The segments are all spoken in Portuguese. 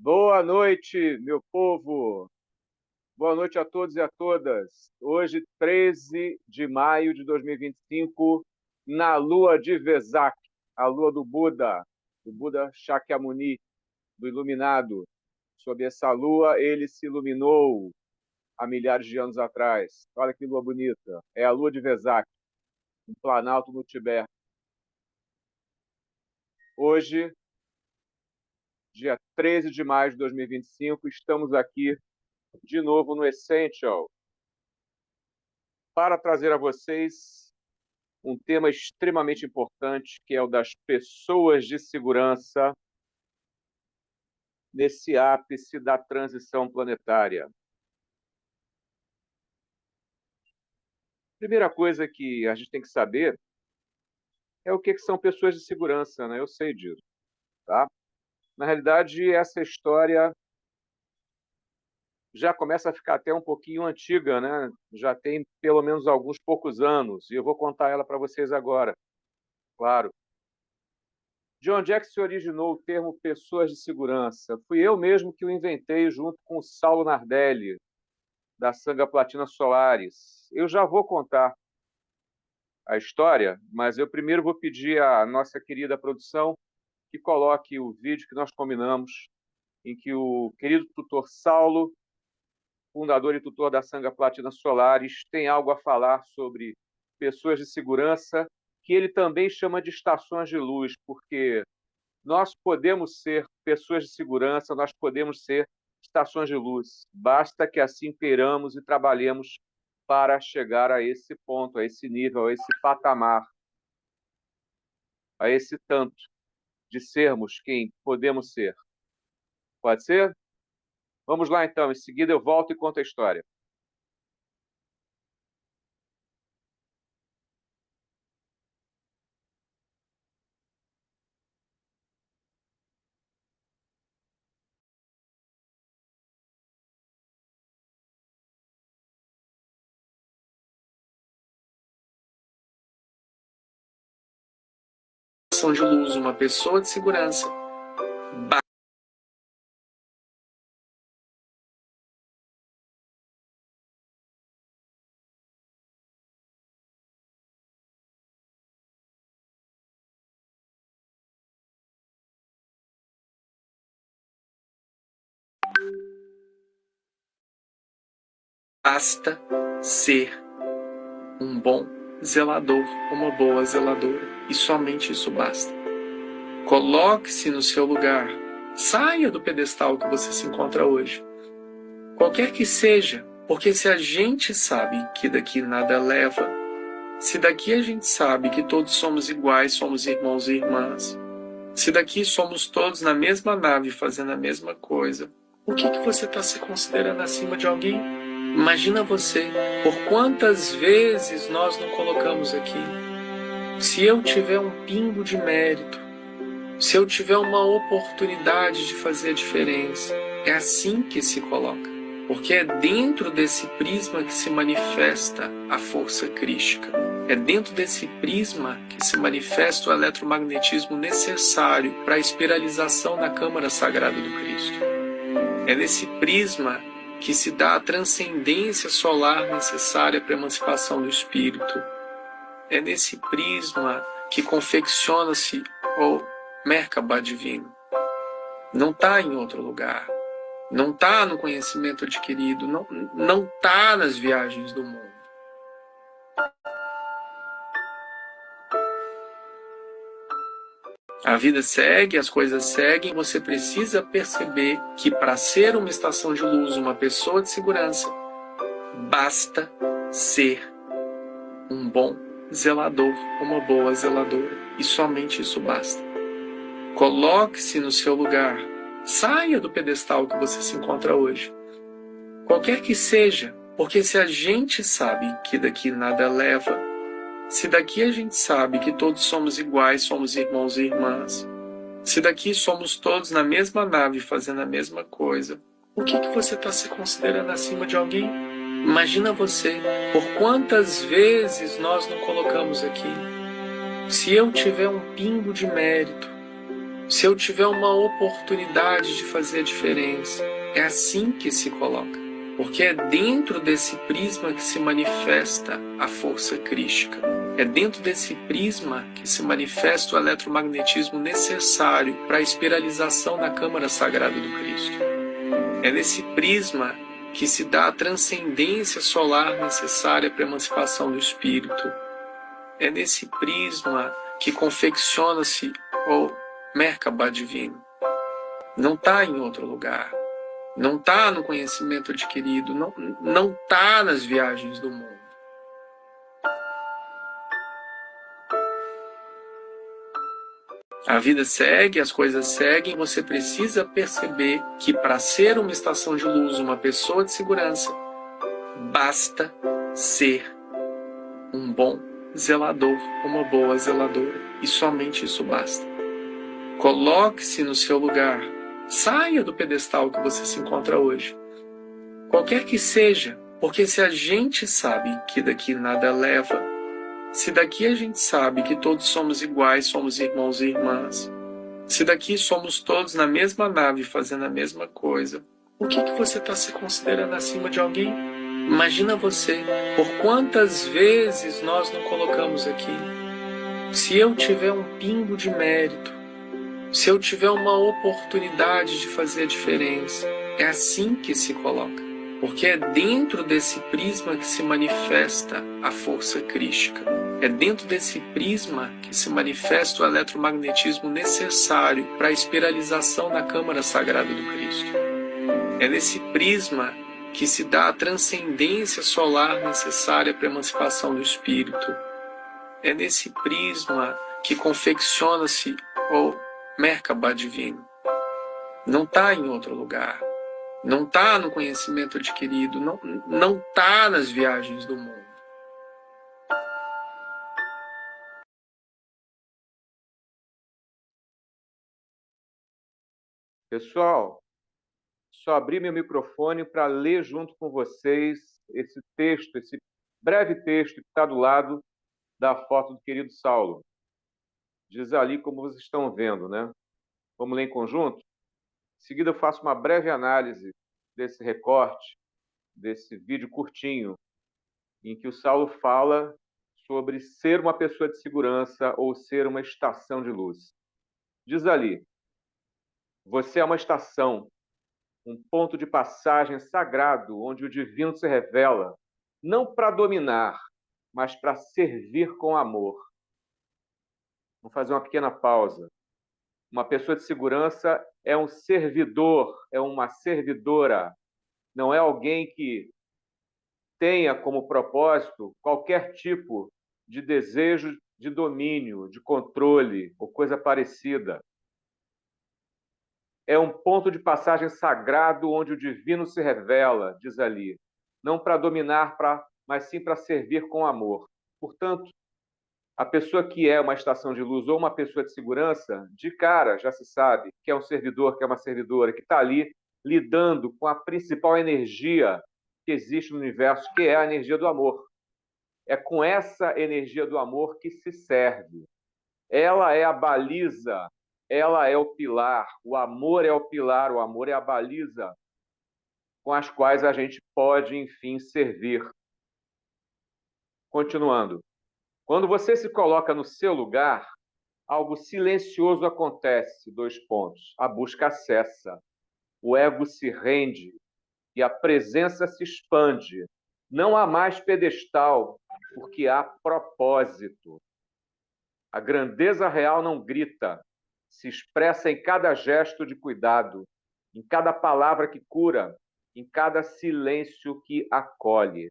Boa noite, meu povo. Boa noite a todos e a todas. Hoje, 13 de maio de 2025, na lua de Vesak, a lua do Buda Shakyamuni, do Iluminado. Sob essa lua, ele se iluminou há milhares de anos atrás. Olha que lua bonita. É a lua de Vesak, um planalto no Tibete. Hoje, dia 13 de maio de 2025, estamos aqui de novo no Essential, para trazer a vocês um tema extremamente importante, que é o das pessoas de segurança nesse ápice da transição planetária. Primeira coisa que a gente tem que saber é o que são pessoas de segurança, né? Eu sei disso, tá? Na realidade, essa história já começa a ficar até um pouquinho antiga, né? Já tem pelo menos alguns poucos anos, e eu vou contar ela para vocês agora, claro. De onde é que se originou o termo pessoas de segurança? Fui eu mesmo que o inventei junto com o Saulo Nardelli, da Sangha Platina Solaris. Eu já vou contar a história, mas eu primeiro vou pedir à nossa querida produção que coloque o vídeo que nós combinamos, em que o querido tutor Saulo, fundador e tutor da Sangha Platina Solaris, tem algo a falar sobre pessoas de segurança, que ele também chama de estações de luz, porque nós podemos ser pessoas de segurança, nós podemos ser estações de luz. Basta que assim queiramos e trabalhemos para chegar a esse ponto, a esse nível, a esse patamar, a esse tanto de sermos quem podemos ser. Pode ser? Vamos lá então, em seguida eu volto e conto a história. De luz, uma pessoa de segurança. Basta ser um bom zelador, uma boa zeladora, e somente isso basta. Coloque-se no seu lugar. Saia do pedestal que você se encontra hoje. Qualquer que seja, porque se a gente sabe que daqui nada leva, se daqui a gente sabe que todos somos iguais, somos irmãos e irmãs, se daqui somos todos na mesma nave fazendo a mesma coisa, por que você está se considerando acima de alguém? Imagina você, por quantas vezes nós não colocamos aqui? Se eu tiver um pingo de mérito, se eu tiver uma oportunidade de fazer a diferença, é assim que se coloca. Porque é dentro desse prisma que se manifesta a força crística. É dentro desse prisma que se manifesta o eletromagnetismo necessário para a espiralização da Câmara Sagrada do Cristo. É nesse prisma que se dá a transcendência solar necessária para a emancipação do espírito. É nesse prisma que confecciona-se o Merkabah divino. Não está em outro lugar. Não está no conhecimento adquirido. Não está nas viagens do mundo. A vida segue, as coisas seguem. Você precisa perceber que para ser uma estação de luz, uma pessoa de segurança, basta ser um bom zelador, uma boa zeladora. E somente isso basta. Coloque-se no seu lugar. Saia do pedestal que você se encontra hoje. Qualquer que seja, porque se a gente sabe que daqui nada leva, se daqui a gente sabe que todos somos iguais, somos irmãos e irmãs, se daqui somos todos na mesma nave fazendo a mesma coisa, por que você está se considerando acima de alguém? Imagina você, por quantas vezes nós não colocamos aqui? Se eu tiver um pingo de mérito, se eu tiver uma oportunidade de fazer a diferença. É assim que se coloca. Porque é dentro desse prisma que se manifesta a força crística. É dentro desse prisma que se manifesta o eletromagnetismo necessário para a espiralização da Câmara Sagrada do Cristo. É nesse prisma que se dá a transcendência solar necessária para a emancipação do espírito. É nesse prisma que confecciona-se o Merkabah divino. Não está em outro lugar. Não está no conhecimento adquirido. Não está nas viagens do mundo. A vida segue, as coisas seguem. Você precisa perceber que para ser uma estação de luz, uma pessoa de segurança, basta ser um bom zelador, uma boa zeladora. E somente isso basta. Coloque-se no seu lugar. Saia do pedestal que você se encontra hoje. Qualquer que seja, porque se a gente sabe que daqui nada leva, se daqui a gente sabe que todos somos iguais, somos irmãos e irmãs, se daqui somos todos na mesma nave fazendo a mesma coisa, por que você está se considerando acima de alguém? Imagina você, por quantas vezes nós não colocamos aqui? Se eu tiver um pingo de mérito, se eu tiver uma oportunidade de fazer a diferença, é assim que se coloca. Porque é dentro desse prisma que se manifesta a força crística. É dentro desse prisma que se manifesta o eletromagnetismo necessário para a espiralização da Câmara Sagrada do Cristo. É nesse prisma que se dá a transcendência solar necessária para a emancipação do espírito. É nesse prisma que confecciona-se o Merkabah divino. Não está em outro lugar. Não está no conhecimento adquirido. Não está nas viagens do mundo. Pessoal, só abri meu microfone para ler junto com vocês esse texto, esse breve texto que está do lado da foto do querido Saulo. Diz ali como vocês estão vendo, né? Vamos ler em conjunto? Em seguida, eu faço uma breve análise desse recorte, desse vídeo curtinho, em que o Saulo fala sobre ser uma pessoa de segurança ou ser uma estação de luz. Diz ali: você é uma estação, um ponto de passagem sagrado onde o divino se revela, não para dominar, mas para servir com amor. Vamos fazer uma pequena pausa. Uma pessoa de segurança é um servidor, é uma servidora, não é alguém que tenha como propósito qualquer tipo de desejo de domínio, de controle ou coisa parecida. É um ponto de passagem sagrado onde o divino se revela, diz ali, não para dominar, mas sim para servir com amor. Portanto, a pessoa que é uma estação de luz ou uma pessoa de segurança, de cara já se sabe que é um servidor, que é uma servidora, que está ali lidando com a principal energia que existe no universo, que é a energia do amor. É com essa energia do amor que se serve. Ela é a baliza, ela é o pilar, o amor é o pilar, o amor é a baliza com as quais a gente pode, enfim, servir. Continuando. Quando você se coloca no seu lugar, algo silencioso acontece, dois pontos. A busca cessa, o ego se rende e a presença se expande. Não há mais pedestal, porque há propósito. A grandeza real não grita, se expressa em cada gesto de cuidado, em cada palavra que cura, em cada silêncio que acolhe.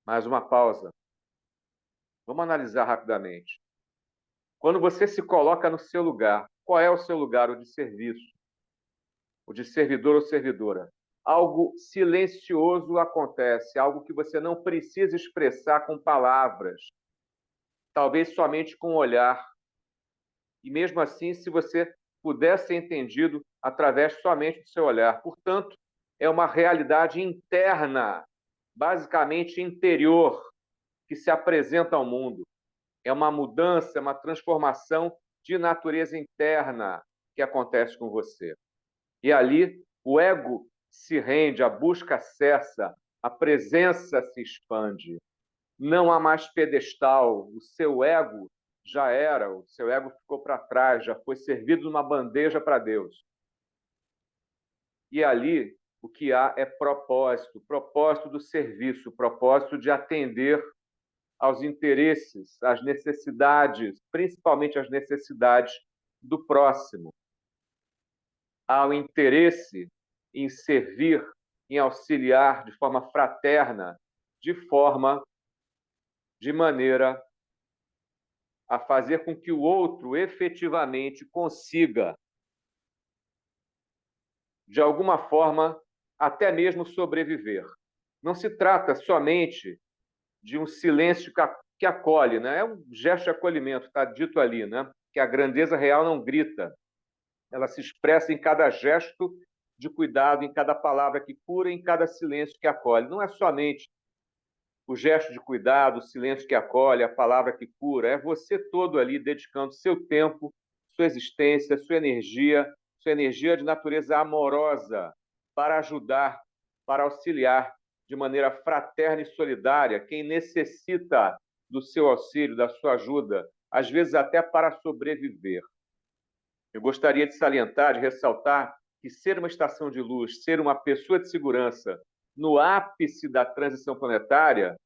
Mais uma pausa. Vamos analisar rapidamente. Quando você se coloca no seu lugar, qual é o seu lugar? O de serviço, o de servidor ou servidora. Algo silencioso acontece, algo que você não precisa expressar com palavras, talvez somente com o olhar. E mesmo assim, se você puder ser entendido através somente do seu olhar. Portanto, é uma realidade interna, basicamente interior, que se apresenta ao mundo. É uma mudança, é uma transformação de natureza interna que acontece com você. E ali o ego se rende, a busca cessa, a presença se expande. Não há mais pedestal, o seu ego já era, o seu ego ficou para trás, já foi servido numa bandeja para Deus. E ali o que há é propósito, propósito do serviço, propósito de atender aos interesses, às necessidades, principalmente às necessidades do próximo. Há o interesse em servir, em auxiliar de forma fraterna, de maneira a fazer com que o outro efetivamente consiga, de alguma forma, até mesmo sobreviver. Não se trata somente de um silêncio que acolhe, né? É um gesto de acolhimento, está dito ali, né? Que a grandeza real não grita, ela se expressa em cada gesto de cuidado, em cada palavra que cura, em cada silêncio que acolhe. Não é somente o gesto de cuidado, o silêncio que acolhe, a palavra que cura, é você todo ali dedicando seu tempo, sua existência, sua energia de natureza amorosa para ajudar, para auxiliar de maneira fraterna e solidária quem necessita do seu auxílio, da sua ajuda, às vezes até para sobreviver. Eu gostaria de salientar, de ressaltar que ser uma estação de luz, ser uma pessoa de segurança no ápice da transição planetária,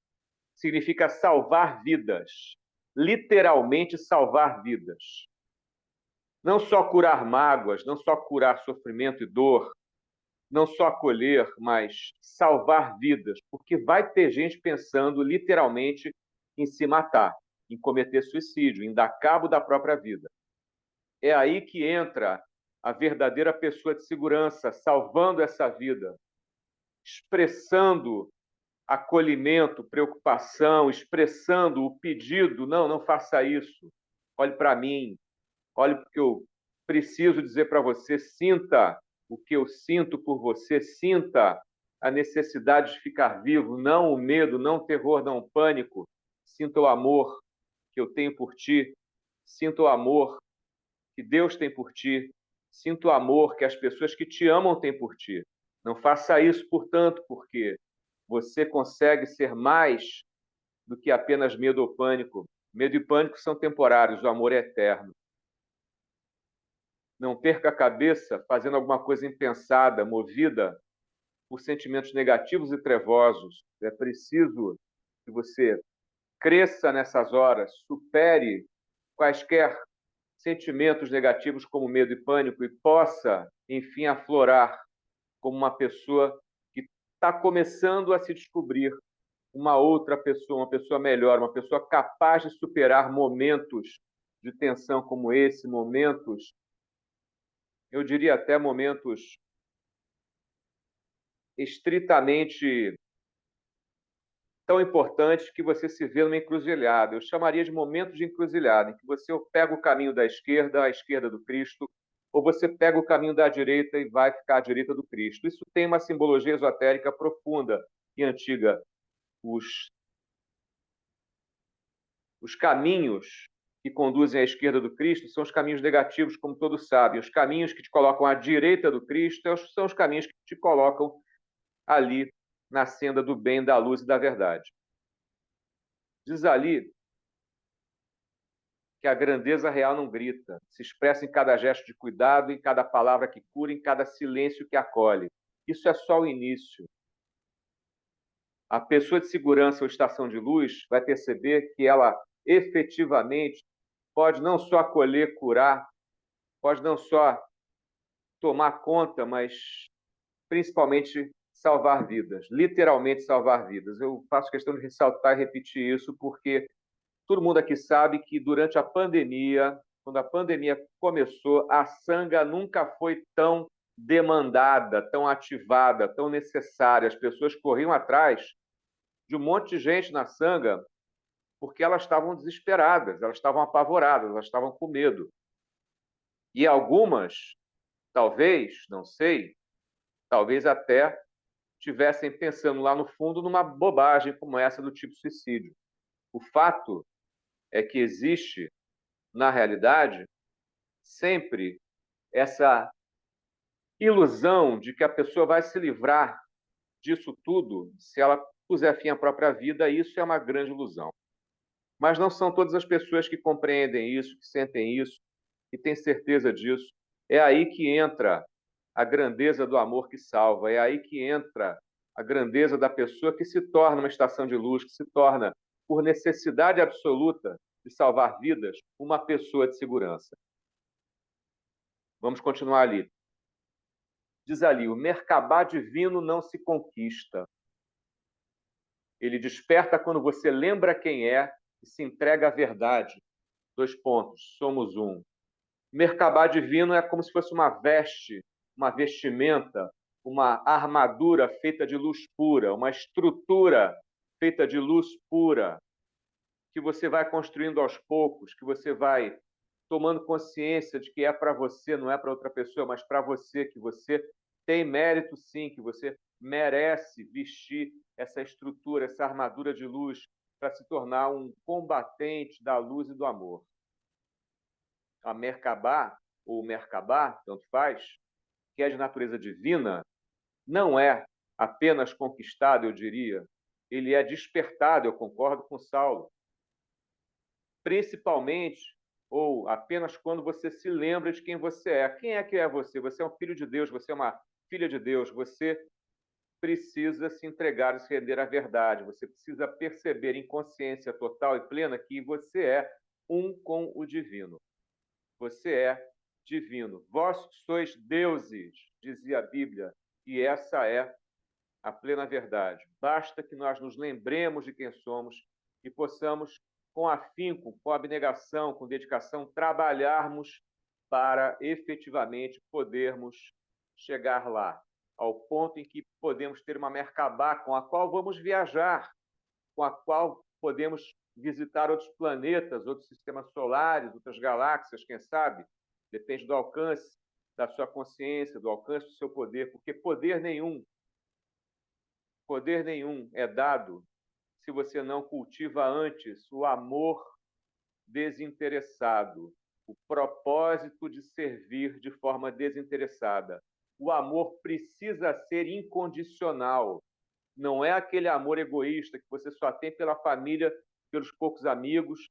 significa salvar vidas, literalmente salvar vidas. Não só curar mágoas, não só curar sofrimento e dor, não só acolher, mas salvar vidas, porque vai ter gente pensando literalmente em se matar, em cometer suicídio, em dar cabo da própria vida. É aí que entra a verdadeira pessoa de segurança, salvando essa vida, expressando acolhimento, preocupação, expressando o pedido, não faça isso, olhe para mim, olhe porque eu preciso dizer para você, sinta o que eu sinto por você, sinta a necessidade de ficar vivo, não o medo, não o terror, não o pânico, sinta o amor que eu tenho por ti, sinta o amor que Deus tem por ti, sinta o amor que as pessoas que te amam têm por ti. Não faça isso, portanto, porque você consegue ser mais do que apenas medo ou pânico. Medo e pânico são temporários, o amor é eterno. Não perca a cabeça fazendo alguma coisa impensada, movida por sentimentos negativos e trevosos. É preciso que você cresça nessas horas, supere quaisquer sentimentos negativos como medo e pânico e possa, enfim, aflorar como uma pessoa que está começando a se descobrir, uma outra pessoa, uma pessoa melhor, uma pessoa capaz de superar momentos de tensão como esse, momentos, eu diria até momentos estritamente tão importantes que você se vê numa encruzilhada. Eu chamaria de momentos de encruzilhada, em que você pega o caminho da esquerda, à esquerda do Cristo, ou você pega o caminho da direita e vai ficar à direita do Cristo. Isso tem uma simbologia esotérica profunda e antiga. Os caminhos que conduzem à esquerda do Cristo são os caminhos negativos, como todos sabem. Os caminhos que te colocam à direita do Cristo são os caminhos que te colocam ali na senda do bem, da luz e da verdade. Diz ali que a grandeza real não grita, se expressa em cada gesto de cuidado, em cada palavra que cura, em cada silêncio que acolhe. Isso é só o início. A pessoa de segurança ou estação de luz vai perceber que ela efetivamente pode não só acolher, curar, pode não só tomar conta, mas principalmente salvar vidas, literalmente salvar vidas. Eu faço questão de ressaltar e repetir isso porque todo mundo aqui sabe que durante a pandemia, quando a pandemia começou, a sanga nunca foi tão demandada, tão ativada, tão necessária. As pessoas corriam atrás de um monte de gente na sanga porque elas estavam desesperadas, elas estavam apavoradas, elas estavam com medo. E algumas, talvez, não sei, talvez até estivessem pensando lá no fundo numa bobagem como essa do tipo suicídio. O fato é que existe, na realidade, sempre essa ilusão de que a pessoa vai se livrar disso tudo se ela puser fim à própria vida. Isso é uma grande ilusão. Mas não são todas as pessoas que compreendem isso, que sentem isso, que têm certeza disso. É aí que entra a grandeza do amor que salva, é aí que entra a grandeza da pessoa que se torna uma estação de luz, que se torna, por necessidade absoluta de salvar vidas, uma pessoa de segurança. Vamos continuar ali. Diz ali: o Merkabá divino não se conquista. Ele desperta quando você lembra quem é e se entrega à verdade. 2 pontos. Somos um. Merkabá divino é como se fosse uma veste, uma vestimenta, uma armadura feita de luz pura, uma estrutura feita de luz pura, que você vai construindo aos poucos, que você vai tomando consciência de que é para você, não é para outra pessoa, mas para você, que você tem mérito sim, que você merece vestir essa estrutura, essa armadura de luz para se tornar um combatente da luz e do amor. A Merkabá, ou Merkabá, tanto faz, que é de natureza divina, não é apenas conquistado, eu diria, ele é despertado, eu concordo com Saulo, principalmente ou apenas quando você se lembra de quem você é. Quem é que é você? Você é um filho de Deus, você é uma filha de Deus, você precisa se entregar e se render à verdade, você precisa perceber em consciência total e plena que você é um com o divino. Você é divino. Vós sois deuses, dizia a Bíblia, e essa é a plena verdade. Basta que nós nos lembremos de quem somos e possamos, com afinco, com abnegação, com dedicação, trabalharmos para efetivamente podermos chegar lá, ao ponto em que podemos ter uma Merkabá com a qual vamos viajar, com a qual podemos visitar outros planetas, outros sistemas solares, outras galáxias, quem sabe? Depende do alcance da sua consciência, do alcance do seu poder, porque poder nenhum é dado se você não cultiva antes o amor desinteressado, o propósito de servir de forma desinteressada. O amor precisa ser incondicional. Não é aquele amor egoísta que você só tem pela família, pelos poucos amigos,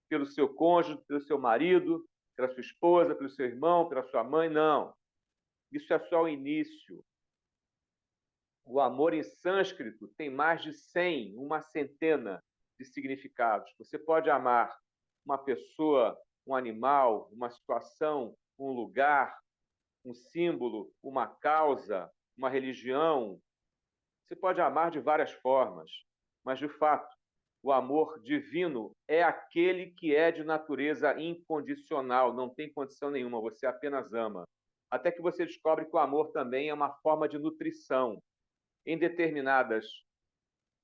pelo seu cônjuge, pelo seu marido, pela sua esposa, pelo seu irmão, pela sua mãe. Não. Isso é só o início. O amor em sânscrito tem mais de 100, uma centena de significados. Você pode amar uma pessoa, um animal, uma situação, um lugar, um símbolo, uma causa, uma religião. Você pode amar de várias formas, mas, de fato, o amor divino é aquele que é de natureza incondicional, não tem condição nenhuma, você apenas ama. Até que você descobre que o amor também é uma forma de nutrição. Em determinadas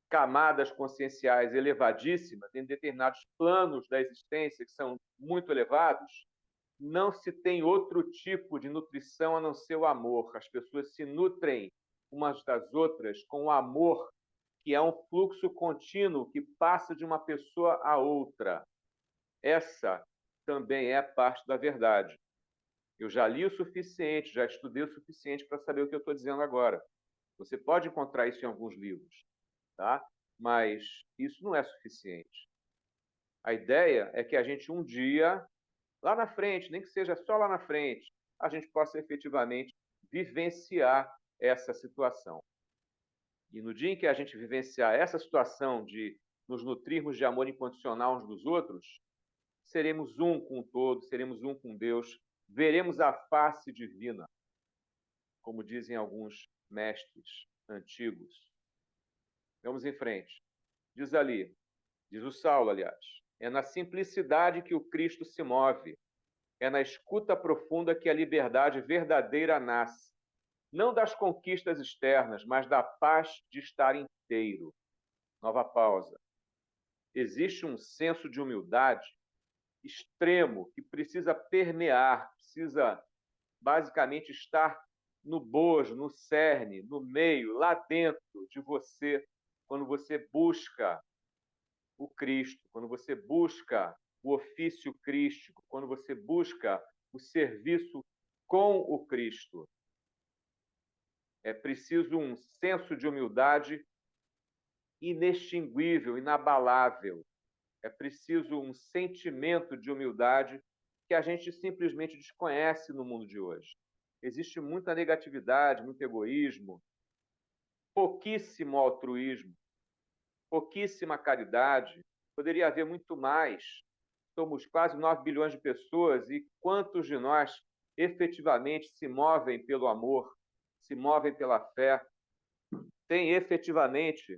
camadas conscienciais elevadíssimas, em determinados planos da existência que são muito elevados, não se tem outro tipo de nutrição a não ser o amor. As pessoas se nutrem umas das outras com o amor, que é um fluxo contínuo que passa de uma pessoa a outra. Essa também é parte da verdade. Eu já li o suficiente, já estudei o suficiente para saber o que eu estou dizendo agora. Você pode encontrar isso em alguns livros, tá? Mas isso não é suficiente. A ideia é que a gente um dia, lá na frente, nem que seja só lá na frente, a gente possa efetivamente vivenciar essa situação. E no dia em que a gente vivenciar essa situação de nos nutrirmos de amor incondicional uns dos outros, seremos um com o todo, seremos um com Deus, veremos a face divina, como dizem alguns mestres antigos. Vamos em frente. Diz ali, diz o Saulo, aliás, é na simplicidade que o Cristo se move, é na escuta profunda que a liberdade verdadeira nasce, não das conquistas externas, mas da paz de estar inteiro. Nova pausa. Existe um senso de humildade extremo que precisa permear, precisa basicamente estar no bojo, no cerne, no meio, lá dentro de você, quando você busca o Cristo, quando você busca o ofício crístico, quando você busca o serviço com o Cristo. É preciso um senso de humildade inextinguível, inabalável. É preciso um sentimento de humildade que a gente simplesmente desconhece no mundo de hoje. Existe muita negatividade, muito egoísmo, pouquíssimo altruísmo, pouquíssima caridade. Poderia haver muito mais. Somos quase 9 bilhões de pessoas e quantos de nós efetivamente se movem pelo amor, se movem pela fé, têm efetivamente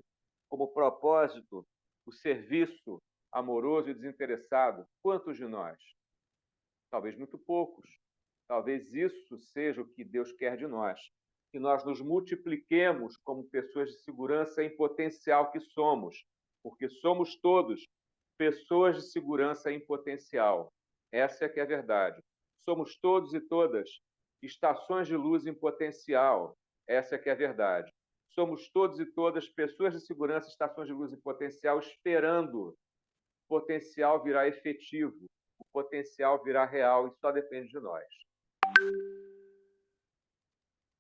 como propósito o serviço amoroso e desinteressado? Quantos de nós? Talvez muito poucos. Talvez isso seja o que Deus quer de nós, que nós nos multipliquemos como pessoas de segurança em potencial que somos, porque somos todos pessoas de segurança em potencial. Essa é que é a verdade. Somos todos e todas estações de luz em potencial. Essa é que é a verdade. Somos todos e todas pessoas de segurança, estações de luz em potencial, esperando o potencial virar efetivo, o potencial virar real, e só depende de nós.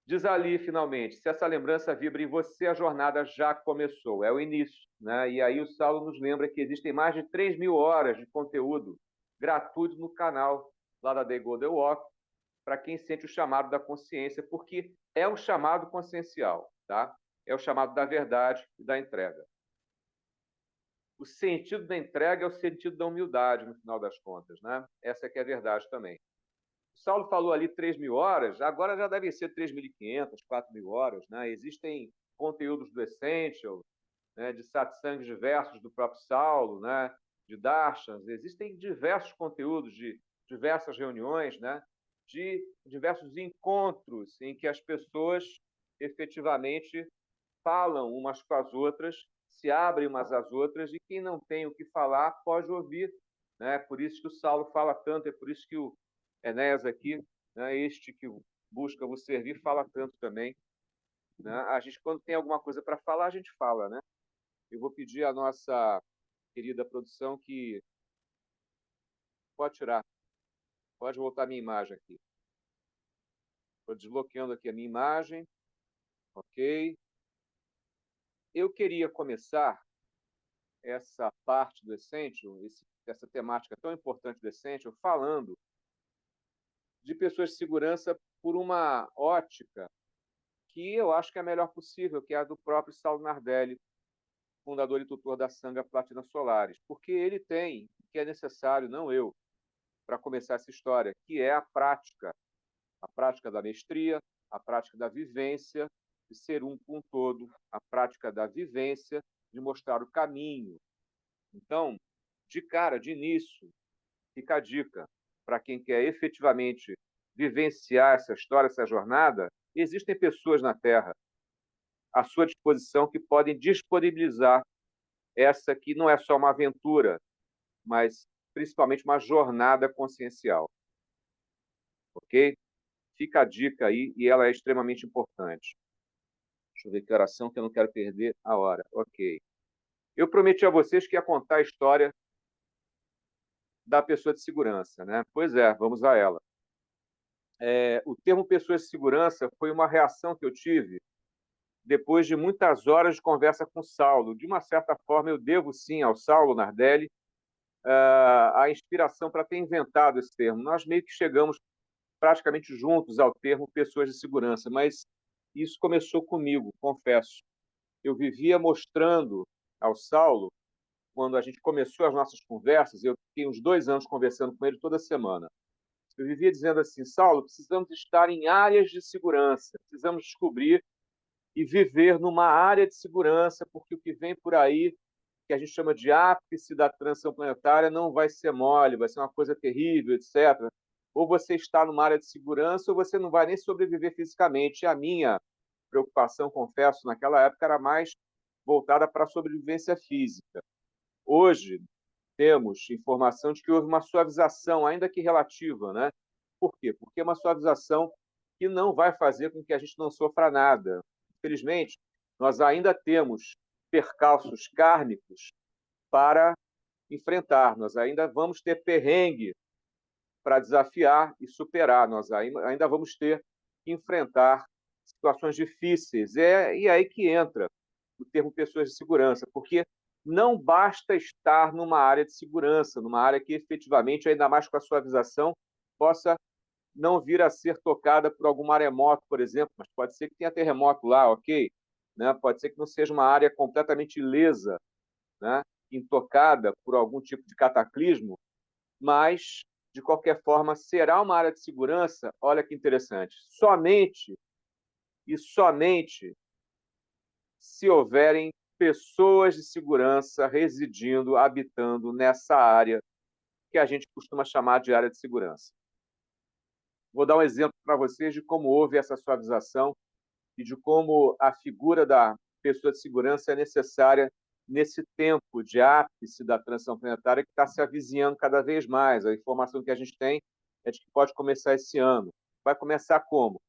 Diz ali, finalmente, se essa lembrança vibra em você, a jornada já começou, é o início. Né? E aí o Saulo nos lembra que existem mais de 3.000 horas de conteúdo gratuito no canal lá da The Golden Walk, para quem sente o chamado da consciência, porque é um chamado consciencial, tá? É o chamado da verdade e da entrega. O sentido da entrega é o sentido da humildade, no final das contas. Né? Essa é que é a verdade também. O Saulo falou ali 3.000 horas, agora já devem ser 3.500, 4.000 horas. Né? Existem conteúdos do Essential, né, de satsangs diversos do próprio Saulo, né, de darshans, existem diversos conteúdos de diversas reuniões, né, de diversos encontros em que as pessoas efetivamente falam umas com as outras, se abrem umas às outras, e quem não tem o que falar pode ouvir. Né? Por isso que o Saulo fala tanto, é por isso que o Enéas aqui, né, este que busca vos servir, fala tanto também. Né? A gente, quando tem alguma coisa para falar, a gente fala, né? Eu vou pedir à nossa querida produção que pode tirar, pode voltar a minha imagem aqui. Estou desbloqueando aqui a minha imagem, ok? Eu queria começar essa parte do Essential, essa temática tão importante do Essential, falando de pessoas de segurança por uma ótica que eu acho que é a melhor possível, que é a do próprio Saulo Nardelli, fundador e tutor da Sangha Platina Solaris, porque ele tem o que é necessário, não eu, para começar essa história, que é a prática da mestria, a prática da vivência, de ser um com o todo, a prática da vivência, de mostrar o caminho. Então, de cara, de início, fica a dica para quem quer efetivamente vivenciar essa história, essa jornada, existem pessoas na Terra à sua disposição que podem disponibilizar essa que não é só uma aventura, mas principalmente uma jornada consciencial. Ok? Fica a dica aí e ela é extremamente importante. Deixa eu ver que oração, que eu não quero perder a hora. Ok. Eu prometi a vocês que ia contar a história da pessoa de segurança, né? Pois é, vamos a ela. O termo pessoa de segurança foi uma reação que eu tive depois de muitas horas de conversa com o Saulo. De uma certa forma, eu devo sim ao Saulo Nardelli a inspiração para ter inventado esse termo. Nós meio que chegamos praticamente juntos ao termo pessoas de segurança, mas isso começou comigo, confesso. Eu vivia mostrando ao Saulo, quando a gente começou as nossas conversas, eu fiquei uns 2 anos conversando com ele toda semana. Eu vivia dizendo assim, Saulo, precisamos estar em áreas de segurança, precisamos descobrir e viver numa área de segurança, porque o que vem por aí, que a gente chama de ápice da transição planetária, não vai ser mole, vai ser uma coisa terrível, etc. Ou você está numa área de segurança, ou você não vai nem sobreviver fisicamente. E a minha preocupação, confesso, naquela época era mais voltada para a sobrevivência física. Hoje, temos informação de que houve uma suavização, ainda que relativa, né? Por quê? Porque é uma suavização que não vai fazer com que a gente não sofra nada. Infelizmente, nós ainda temos percalços kármicos para enfrentar, nós ainda vamos ter perrengue para desafiar e superar. Nós ainda vamos ter que enfrentar situações difíceis. E aí que entra o termo pessoas de segurança, porque não basta estar numa área de segurança, numa área que efetivamente, ainda mais com a suavização, possa não vir a ser tocada por algum maremoto, por exemplo, mas pode ser que tenha terremoto lá, ok? Né? Pode ser que não seja uma área completamente ilesa, né? Intocada por algum tipo de cataclismo, mas, de qualquer forma, será uma área de segurança, olha que interessante, somente e somente se houverem pessoas de segurança residindo, habitando nessa área que a gente costuma chamar de área de segurança. Vou dar um exemplo para vocês de como houve essa suavização e de como a figura da pessoa de segurança é necessária nesse tempo de ápice da transição planetária que está se avizinhando cada vez mais. A informação que a gente tem é de que pode começar esse ano. Vai começar como?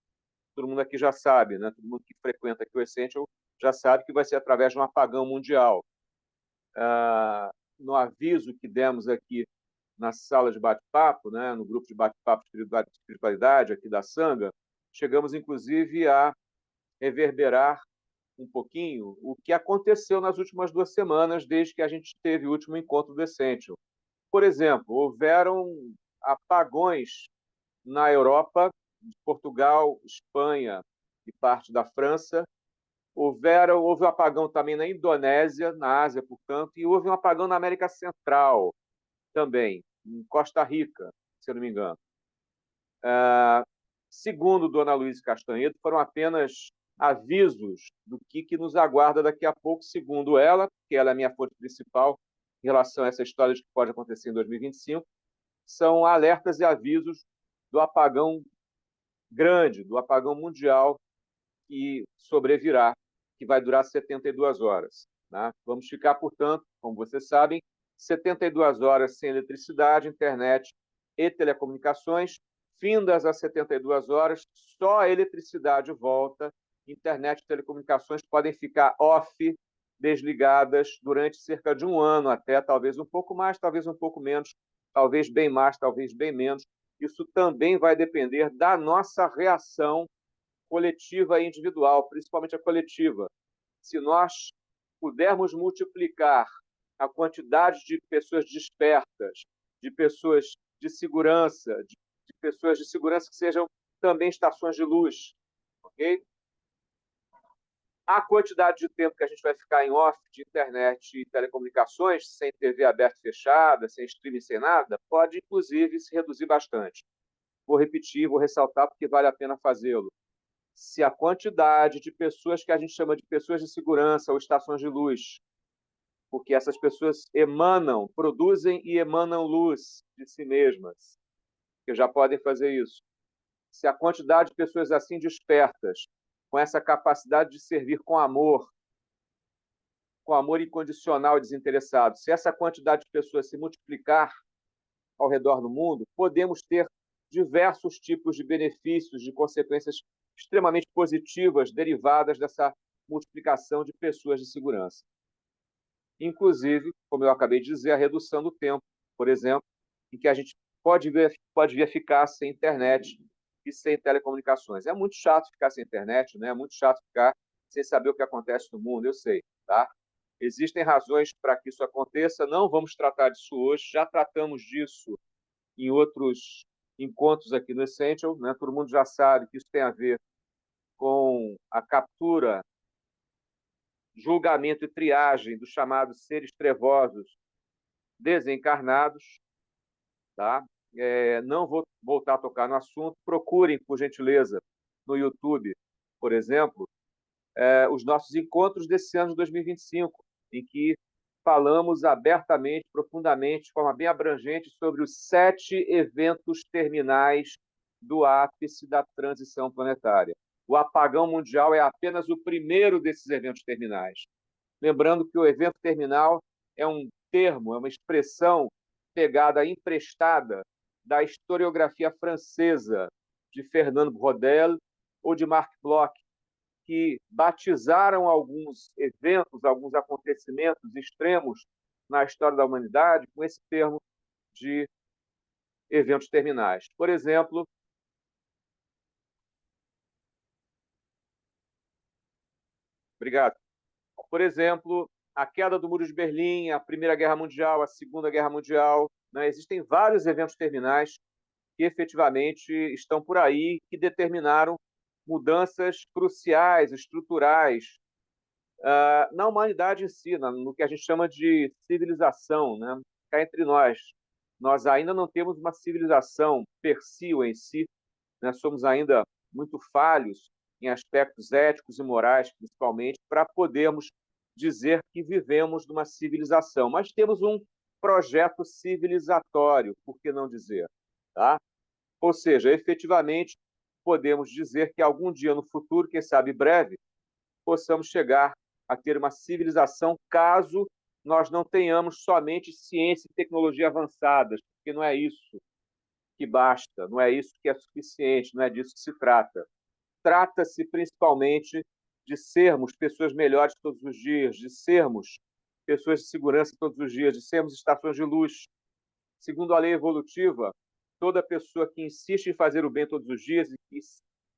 Todo mundo aqui já sabe, né? Todo mundo que frequenta aqui o Essential já sabe que vai ser através de um apagão mundial. No aviso que demos aqui na sala de bate-papo, né, no grupo de bate-papo de espiritualidade aqui da Sangha, chegamos, inclusive, a reverberar um pouquinho o que aconteceu nas últimas 2 semanas, desde que a gente teve o último encontro do Essential. Por exemplo, houveram apagões na Europa, Portugal, Espanha e parte da França. Houve um apagão também na Indonésia, na Ásia, portanto, e houve um apagão na América Central também, em Costa Rica, se eu não me engano. Segundo Dona Luiz Castanhedo, foram apenas avisos do que nos aguarda daqui a pouco, segundo ela, que ela é a minha fonte principal em relação a essa história de que pode acontecer em 2025, são alertas e avisos do apagão grande, do apagão mundial que sobrevirá, que vai durar 72 horas. Né? Vamos ficar, portanto, como vocês sabem, 72 horas sem eletricidade, internet e telecomunicações. Findas as 72 horas, só a eletricidade volta, internet e telecomunicações podem ficar off, desligadas durante cerca de um ano, até talvez um pouco mais, talvez um pouco menos, talvez bem mais, talvez bem menos. Isso também vai depender da nossa reação coletiva e individual, principalmente a coletiva. Se nós pudermos multiplicar a quantidade de pessoas despertas, de pessoas de segurança, de pessoas de segurança que sejam também estações de luz, ok? A quantidade de tempo que a gente vai ficar em off de internet e telecomunicações, sem TV aberta e fechada, sem streaming, sem nada, pode, inclusive, se reduzir bastante. Vou repetir, vou ressaltar, porque vale a pena fazê-lo. Se a quantidade de pessoas que a gente chama de pessoas de segurança ou estações de luz, porque essas pessoas emanam, produzem e emanam luz de si mesmas, que já podem fazer isso. Se a quantidade de pessoas assim despertas, com essa capacidade de servir com amor incondicional e desinteressado, se essa quantidade de pessoas se multiplicar ao redor do mundo, podemos ter diversos tipos de benefícios, de consequências extremamente positivas derivadas dessa multiplicação de pessoas de segurança. Inclusive, como eu acabei de dizer, a redução do tempo, por exemplo, em que a gente pode vir a ficar sem internet e sem telecomunicações. É muito chato ficar sem internet, né? É muito chato ficar sem saber o que acontece no mundo, eu sei, tá? Existem razões para que isso aconteça, não vamos tratar disso hoje, já tratamos disso em outros encontros aqui no Essential, né? Todo mundo já sabe que isso tem a ver com a captura, julgamento e triagem dos chamados seres trevosos desencarnados. Tá? Não vou voltar a tocar no assunto. Procurem, por gentileza, no YouTube, por exemplo, os nossos encontros desse ano de 2025, em que falamos abertamente, profundamente, de forma bem abrangente, sobre os 7 eventos terminais do ápice da transição planetária. O apagão mundial é apenas o primeiro desses eventos terminais. Lembrando que o evento terminal é um termo, é uma expressão pegada, emprestada da historiografia francesa de Fernand Braudel ou de Marc Bloch, que batizaram alguns eventos, alguns acontecimentos extremos na história da humanidade com esse termo de eventos terminais. Por exemplo, obrigado. Por exemplo, a queda do Muro de Berlim, a Primeira Guerra Mundial, a Segunda Guerra Mundial, né? Existem vários eventos terminais que efetivamente estão por aí, que determinaram mudanças cruciais, estruturais, na humanidade em si, no que a gente chama de civilização, né? Cá entre nós ainda não temos uma civilização per si ou em si, né? Somos ainda muito falhos em aspectos éticos e morais, principalmente, para podermos dizer que vivemos numa civilização. Mas temos um projeto civilizatório, por que não dizer? Tá? Ou seja, efetivamente, podemos dizer que algum dia no futuro, quem sabe breve, possamos chegar a ter uma civilização, caso nós não tenhamos somente ciência e tecnologia avançadas, porque não é isso que basta, não é isso que é suficiente, não é disso que se trata. Trata-se principalmente de sermos pessoas melhores todos os dias, de sermos pessoas de segurança todos os dias, de sermos estações de luz. Segundo a lei evolutiva, toda pessoa que insiste em fazer o bem todos os dias, e que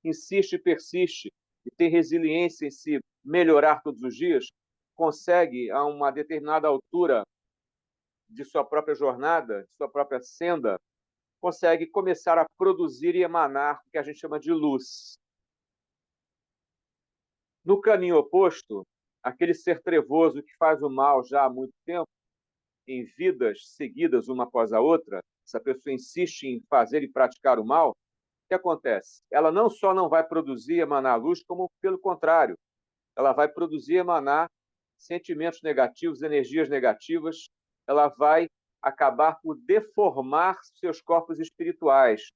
insiste e persiste, e tem resiliência em se melhorar todos os dias, consegue, a uma determinada altura de sua própria jornada, de sua própria senda, consegue começar a produzir e emanar o que a gente chama de luz. No caminho oposto, aquele ser trevoso que faz o mal já há muito tempo, em vidas seguidas uma após a outra, essa pessoa insiste em fazer e praticar o mal, o que acontece? Ela não só não vai produzir e emanar luz, como, pelo contrário, ela vai produzir e emanar sentimentos negativos, energias negativas, ela vai acabar por deformar seus corpos espirituais.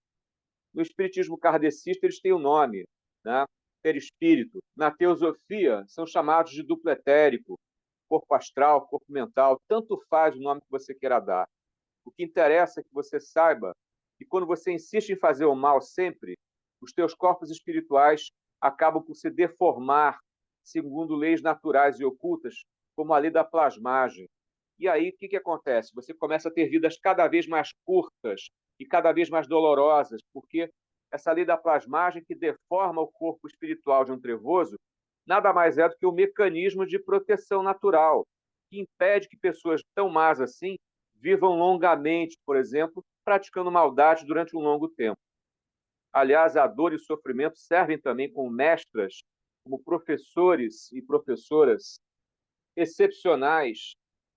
No espiritismo kardecista, eles têm o um nome, né? Perispírito. Na teosofia, são chamados de duplo etérico, corpo astral, corpo mental, tanto faz o nome que você queira dar. O que interessa é que você saiba que quando você insiste em fazer o mal sempre, os teus corpos espirituais acabam por se deformar segundo leis naturais e ocultas, como a lei da plasmagem. E aí, o que acontece? Você começa a ter vidas cada vez mais curtas e cada vez mais dolorosas, porque essa lei da plasmagem que deforma o corpo espiritual de um trevoso nada mais é do que um mecanismo de proteção natural, que impede que pessoas tão más assim vivam longamente, por exemplo, praticando maldade durante um longo tempo. Aliás, a dor e o sofrimento servem também como mestras, como professores e professoras excepcionais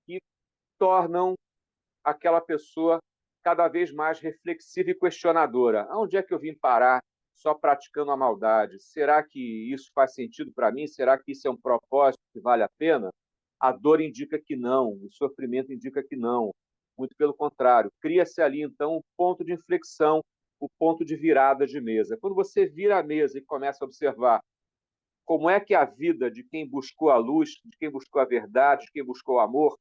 que tornam aquela pessoa cada vez mais reflexiva e questionadora. Aonde é que eu vim parar só praticando a maldade? Será que isso faz sentido para mim? Será que isso é um propósito que vale a pena? A dor indica que não, o sofrimento indica que não. Muito pelo contrário, cria-se ali então um ponto de inflexão, o ponto de virada de mesa. Quando você vira a mesa e começa a observar como é que a vida de quem buscou a luz, de quem buscou a verdade, de quem buscou o amor,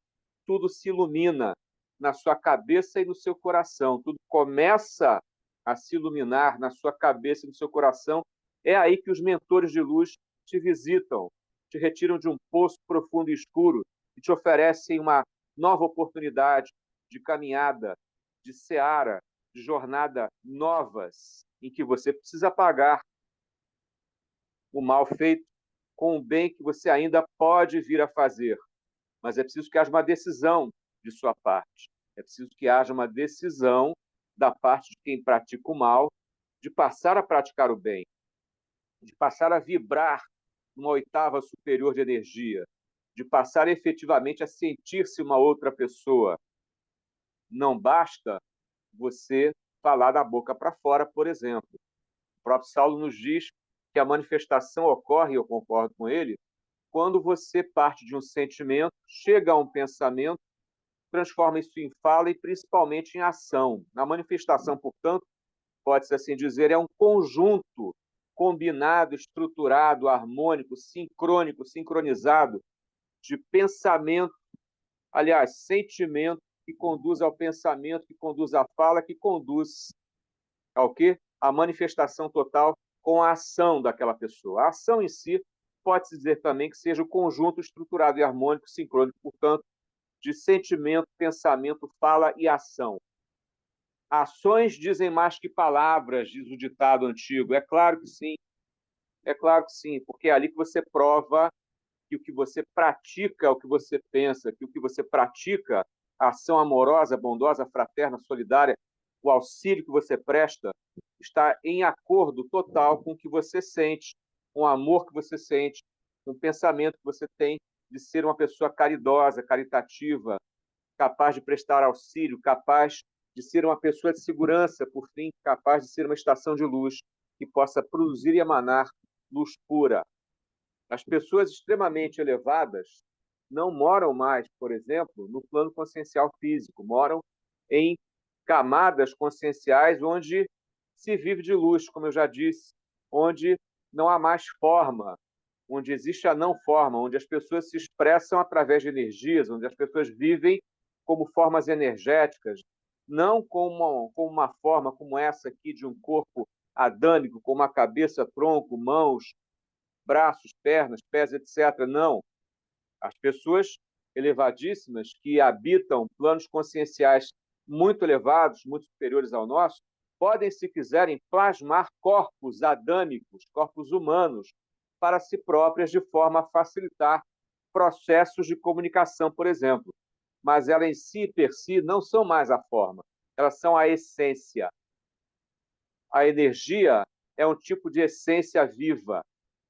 tudo se ilumina na sua cabeça e no seu coração. Tudo começa a se iluminar na sua cabeça e no seu coração. É aí que os mentores de luz te visitam, te retiram de um poço profundo e escuro e te oferecem uma nova oportunidade de caminhada, de seara, de jornada novas, em que você precisa pagar o mal feito com o bem que você ainda pode vir a fazer. Mas é preciso que haja uma decisão de sua parte. É preciso que haja uma decisão da parte de quem pratica o mal de passar a praticar o bem, de passar a vibrar numa oitava superior de energia, de passar efetivamente a sentir-se uma outra pessoa. Não basta você falar da boca para fora, por exemplo. O próprio Saulo nos diz que a manifestação ocorre, e eu concordo com ele, quando você parte de um sentimento, chega a um pensamento, transforma isso em fala e principalmente em ação. A manifestação, portanto, pode-se assim dizer, é um conjunto combinado, estruturado, harmônico, sincrônico, sincronizado de pensamento, aliás, sentimento que conduz ao pensamento, que conduz à fala, que conduz ao quê? A manifestação total com a ação daquela pessoa. A ação em si pode-se dizer também que seja o conjunto estruturado e harmônico, sincrônico, portanto, de sentimento, pensamento, fala e ação. Ações dizem mais que palavras, diz o ditado antigo. É claro que sim, é claro que sim, porque é ali que você prova que o que você pratica é o que você pensa, que o que você pratica, a ação amorosa, bondosa, fraterna, solidária, o auxílio que você presta, está em acordo total com o que você sente, com o amor que você sente, com o pensamento que você tem de ser uma pessoa caridosa, caritativa, capaz de prestar auxílio, capaz de ser uma pessoa de segurança, por fim, capaz de ser uma estação de luz que possa produzir e emanar luz pura. As pessoas extremamente elevadas não moram mais, por exemplo, no plano consciencial físico, moram em camadas conscienciais onde se vive de luz, como eu já disse, onde não há mais forma, onde existe a não forma, onde as pessoas se expressam através de energias, onde as pessoas vivem como formas energéticas, não como uma forma como essa aqui de um corpo adâmico, com uma cabeça, tronco, mãos, braços, pernas, pés, etc. Não. As pessoas elevadíssimas que habitam planos conscienciais muito elevados, muito superiores ao nosso, podem, se quiserem, plasmar corpos adâmicos, corpos humanos, para si próprias, de forma a facilitar processos de comunicação, por exemplo. Mas elas em si, per si, não são mais a forma, elas são a essência. A energia é um tipo de essência viva,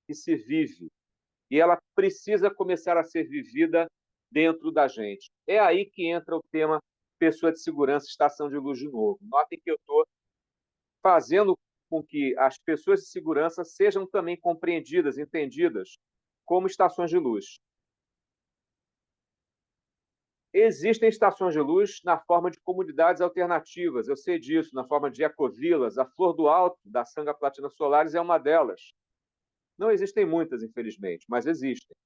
que se vive, e ela precisa começar a ser vivida dentro da gente. É aí que entra o tema pessoa de segurança, estação de luz de novo. Notem que eu estou fazendo com que as pessoas de segurança sejam também compreendidas, entendidas como estações de luz. Existem estações de luz na forma de comunidades alternativas, eu sei disso, na forma de ecovilas. A Flor do Alto, da Sangha Platina Solares, é uma delas. Não existem muitas, infelizmente, mas existem.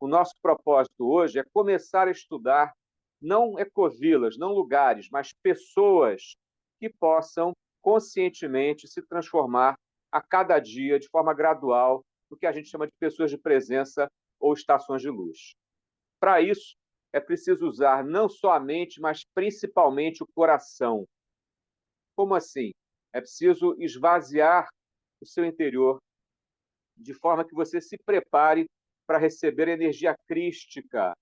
O nosso propósito hoje é começar a estudar não ecovilas, não lugares, mas pessoas que possam conscientemente se transformar a cada dia, de forma gradual, no que a gente chama de pessoas de presença ou estações de luz. Para isso, é preciso usar não só a mente, mas principalmente o coração. Como assim? É preciso esvaziar o seu interior de forma que você se prepare para receber energia crística,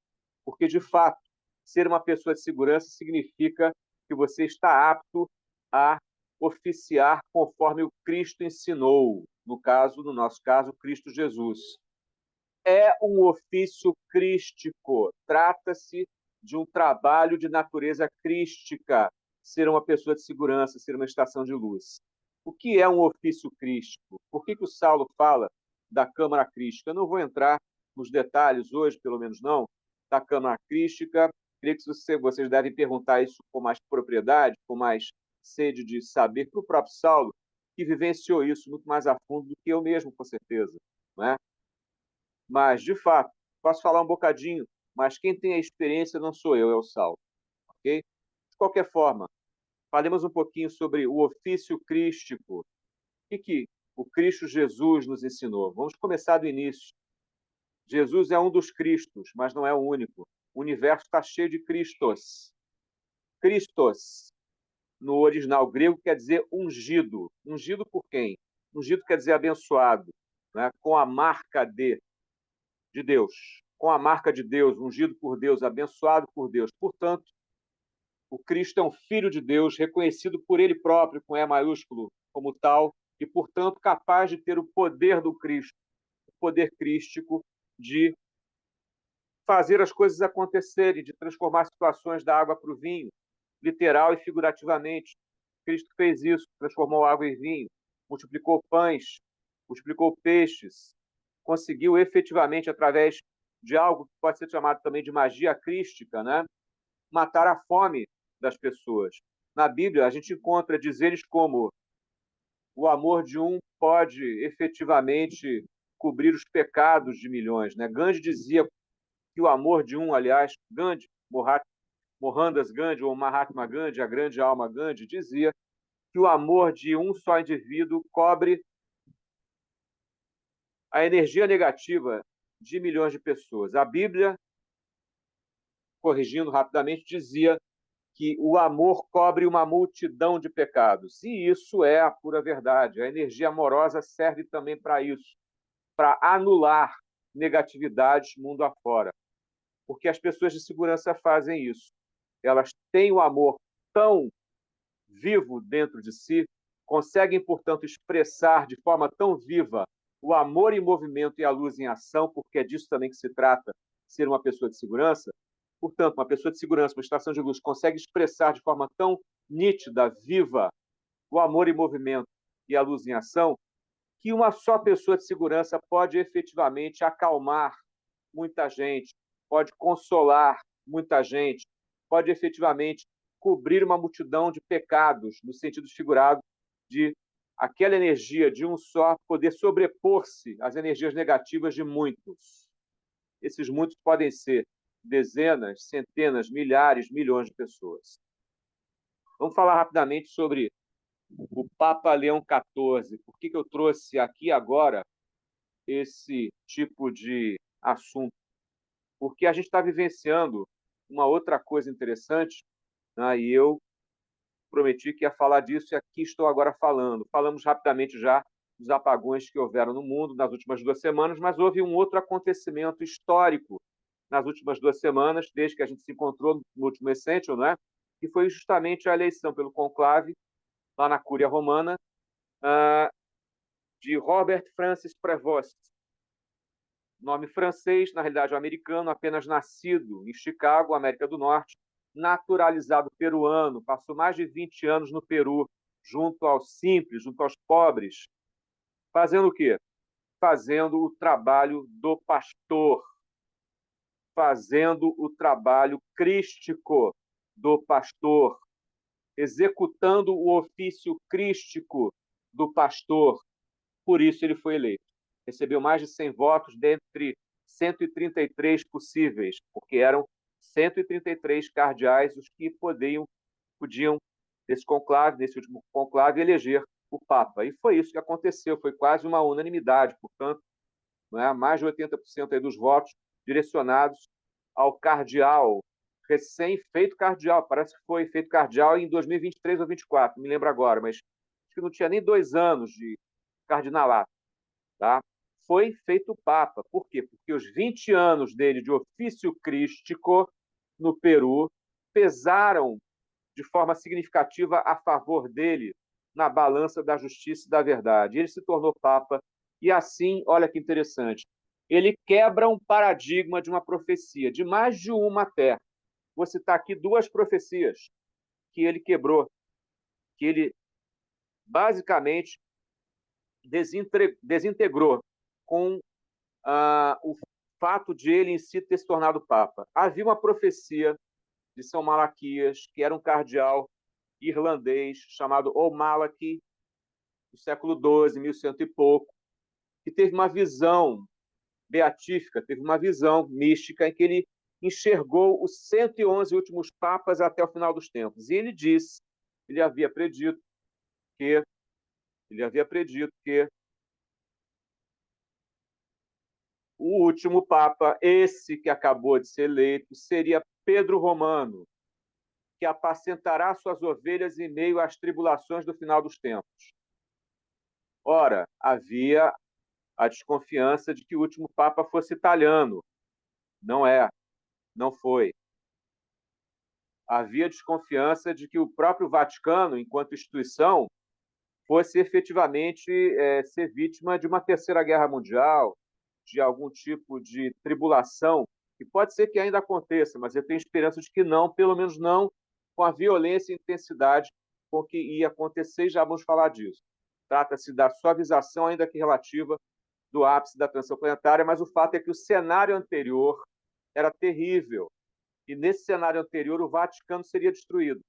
porque, de fato, ser uma pessoa de segurança significa que você está apto a oficiar conforme o Cristo ensinou, no nosso caso, Cristo Jesus. É um ofício crístico, trata-se de um trabalho de natureza crística, ser uma pessoa de segurança, ser uma estação de luz. O que é um ofício crístico? Por que o Saulo fala da Câmara Crística? Eu não vou entrar nos detalhes hoje, pelo menos não, da Câmara Crística. Creio que vocês devem perguntar isso com mais propriedade, com mais sede de saber, para o próprio Saulo, que vivenciou isso muito mais a fundo do que eu mesmo, com certeza. Não é? Mas, de fato, posso falar um bocadinho, mas quem tem a experiência não sou eu, é o Saulo. Ok? De qualquer forma, falemos um pouquinho sobre o ofício crístico. O que o Cristo Jesus nos ensinou? Vamos começar do início. Jesus é um dos Cristos, mas não é o único. O universo está cheio de Cristos. Cristos, no original grego, quer dizer ungido. Ungido por quem? Ungido quer dizer abençoado, né? Com a marca de Deus, com a marca de Deus, ungido por Deus, abençoado por Deus. Portanto, o Cristo é um filho de Deus, reconhecido por ele próprio, com E maiúsculo, como tal, e, portanto, capaz de ter o poder do Cristo, o poder crístico de fazer as coisas acontecerem, de transformar situações da água para o vinho, literal e figurativamente. Cristo fez isso, transformou água em vinho, multiplicou pães, multiplicou peixes, conseguiu efetivamente, através de algo que pode ser chamado também de magia crística, né, matar a fome das pessoas. Na Bíblia, a gente encontra dizeres como o amor de um pode efetivamente cobrir os pecados de milhões. Né? Gandhi dizia que o amor de um, aliás, Mohandas Gandhi, ou Mahatma Gandhi, a grande alma Gandhi, dizia que o amor de um só indivíduo cobre a energia negativa de milhões de pessoas. A Bíblia, corrigindo rapidamente, dizia que o amor cobre uma multidão de pecados. E isso é a pura verdade. A energia amorosa serve também para isso, para anular negatividades mundo afora. Porque as pessoas de segurança fazem isso. Elas têm o amor tão vivo dentro de si, conseguem, portanto, expressar de forma tão viva o amor em movimento e a luz em ação, porque é disso também que se trata, ser uma pessoa de segurança. Portanto, uma pessoa de segurança, uma estação de luz, consegue expressar de forma tão nítida, viva, o amor em movimento e a luz em ação, que uma só pessoa de segurança pode efetivamente acalmar muita gente, pode consolar muita gente, pode efetivamente cobrir uma multidão de pecados, no sentido figurado de aquela energia de um só poder sobrepor-se às energias negativas de muitos. Esses muitos podem ser dezenas, centenas, milhares, milhões de pessoas. Vamos falar rapidamente sobre o Papa Leão XIV. Por que eu trouxe aqui agora esse tipo de assunto? Porque a gente está vivenciando uma outra coisa interessante, né? E eu prometi que ia falar disso e aqui estou agora falando. Falamos rapidamente já dos apagões que houveram no mundo nas últimas 2 semanas, mas houve um outro acontecimento histórico nas últimas 2 semanas, desde que a gente se encontrou no último Essential, não é? Que foi justamente a eleição pelo conclave, lá na Cúria Romana, de Robert Francis Prevost, nome francês, na realidade americano, apenas nascido em Chicago, América do Norte, naturalizado peruano, passou mais de 20 anos no Peru, junto aos simples, junto aos pobres, fazendo o quê? Fazendo o trabalho do pastor, fazendo o trabalho crístico do pastor, executando o ofício crístico do pastor. Por isso ele foi eleito. Recebeu mais de 100 votos dentre 133 possíveis, porque eram 133 cardeais os que podiam nesse último conclave, eleger o Papa. E foi isso que aconteceu, foi quase uma unanimidade, portanto, não é? Mais de 80% aí dos votos direcionados ao cardeal, recém-feito cardeal, parece que foi feito cardeal em 2023 ou 2024, não me lembro agora, mas acho que não tinha nem 2 anos de cardinalato. Tá? Foi feito Papa. Por quê? Porque os 20 anos dele de ofício crístico no Peru pesaram de forma significativa a favor dele na balança da justiça e da verdade. Ele se tornou Papa e assim, olha que interessante, ele quebra um paradigma de uma profecia, de mais de uma até. Vou citar aqui 2 profecias que ele quebrou, que ele basicamente desintegrou com o fato de ele em si ter se tornado Papa. Havia uma profecia de São Malaquias, que era um cardeal irlandês chamado O'Mallachy, do século XII, 1100 e pouco, que teve uma visão beatífica, teve uma visão mística em que ele enxergou os 111 últimos papas até o final dos tempos. E ele disse, ele havia predito que o último Papa, esse que acabou de ser eleito, seria Pedro Romano, que apacentará suas ovelhas em meio às tribulações do final dos tempos. Ora, havia a desconfiança de que o último Papa fosse italiano. Não é, não foi. Havia desconfiança de que o próprio Vaticano, enquanto instituição, fosse efetivamente ser vítima de uma terceira guerra mundial, de algum tipo de tribulação, que pode ser que ainda aconteça, mas eu tenho esperança de que não, pelo menos não com a violência e intensidade com que ia acontecer, e já vamos falar disso. Trata-se da suavização, ainda que relativa, do ápice da transição planetária, mas o fato é que o cenário anterior era terrível, e nesse cenário anterior o Vaticano seria destruído.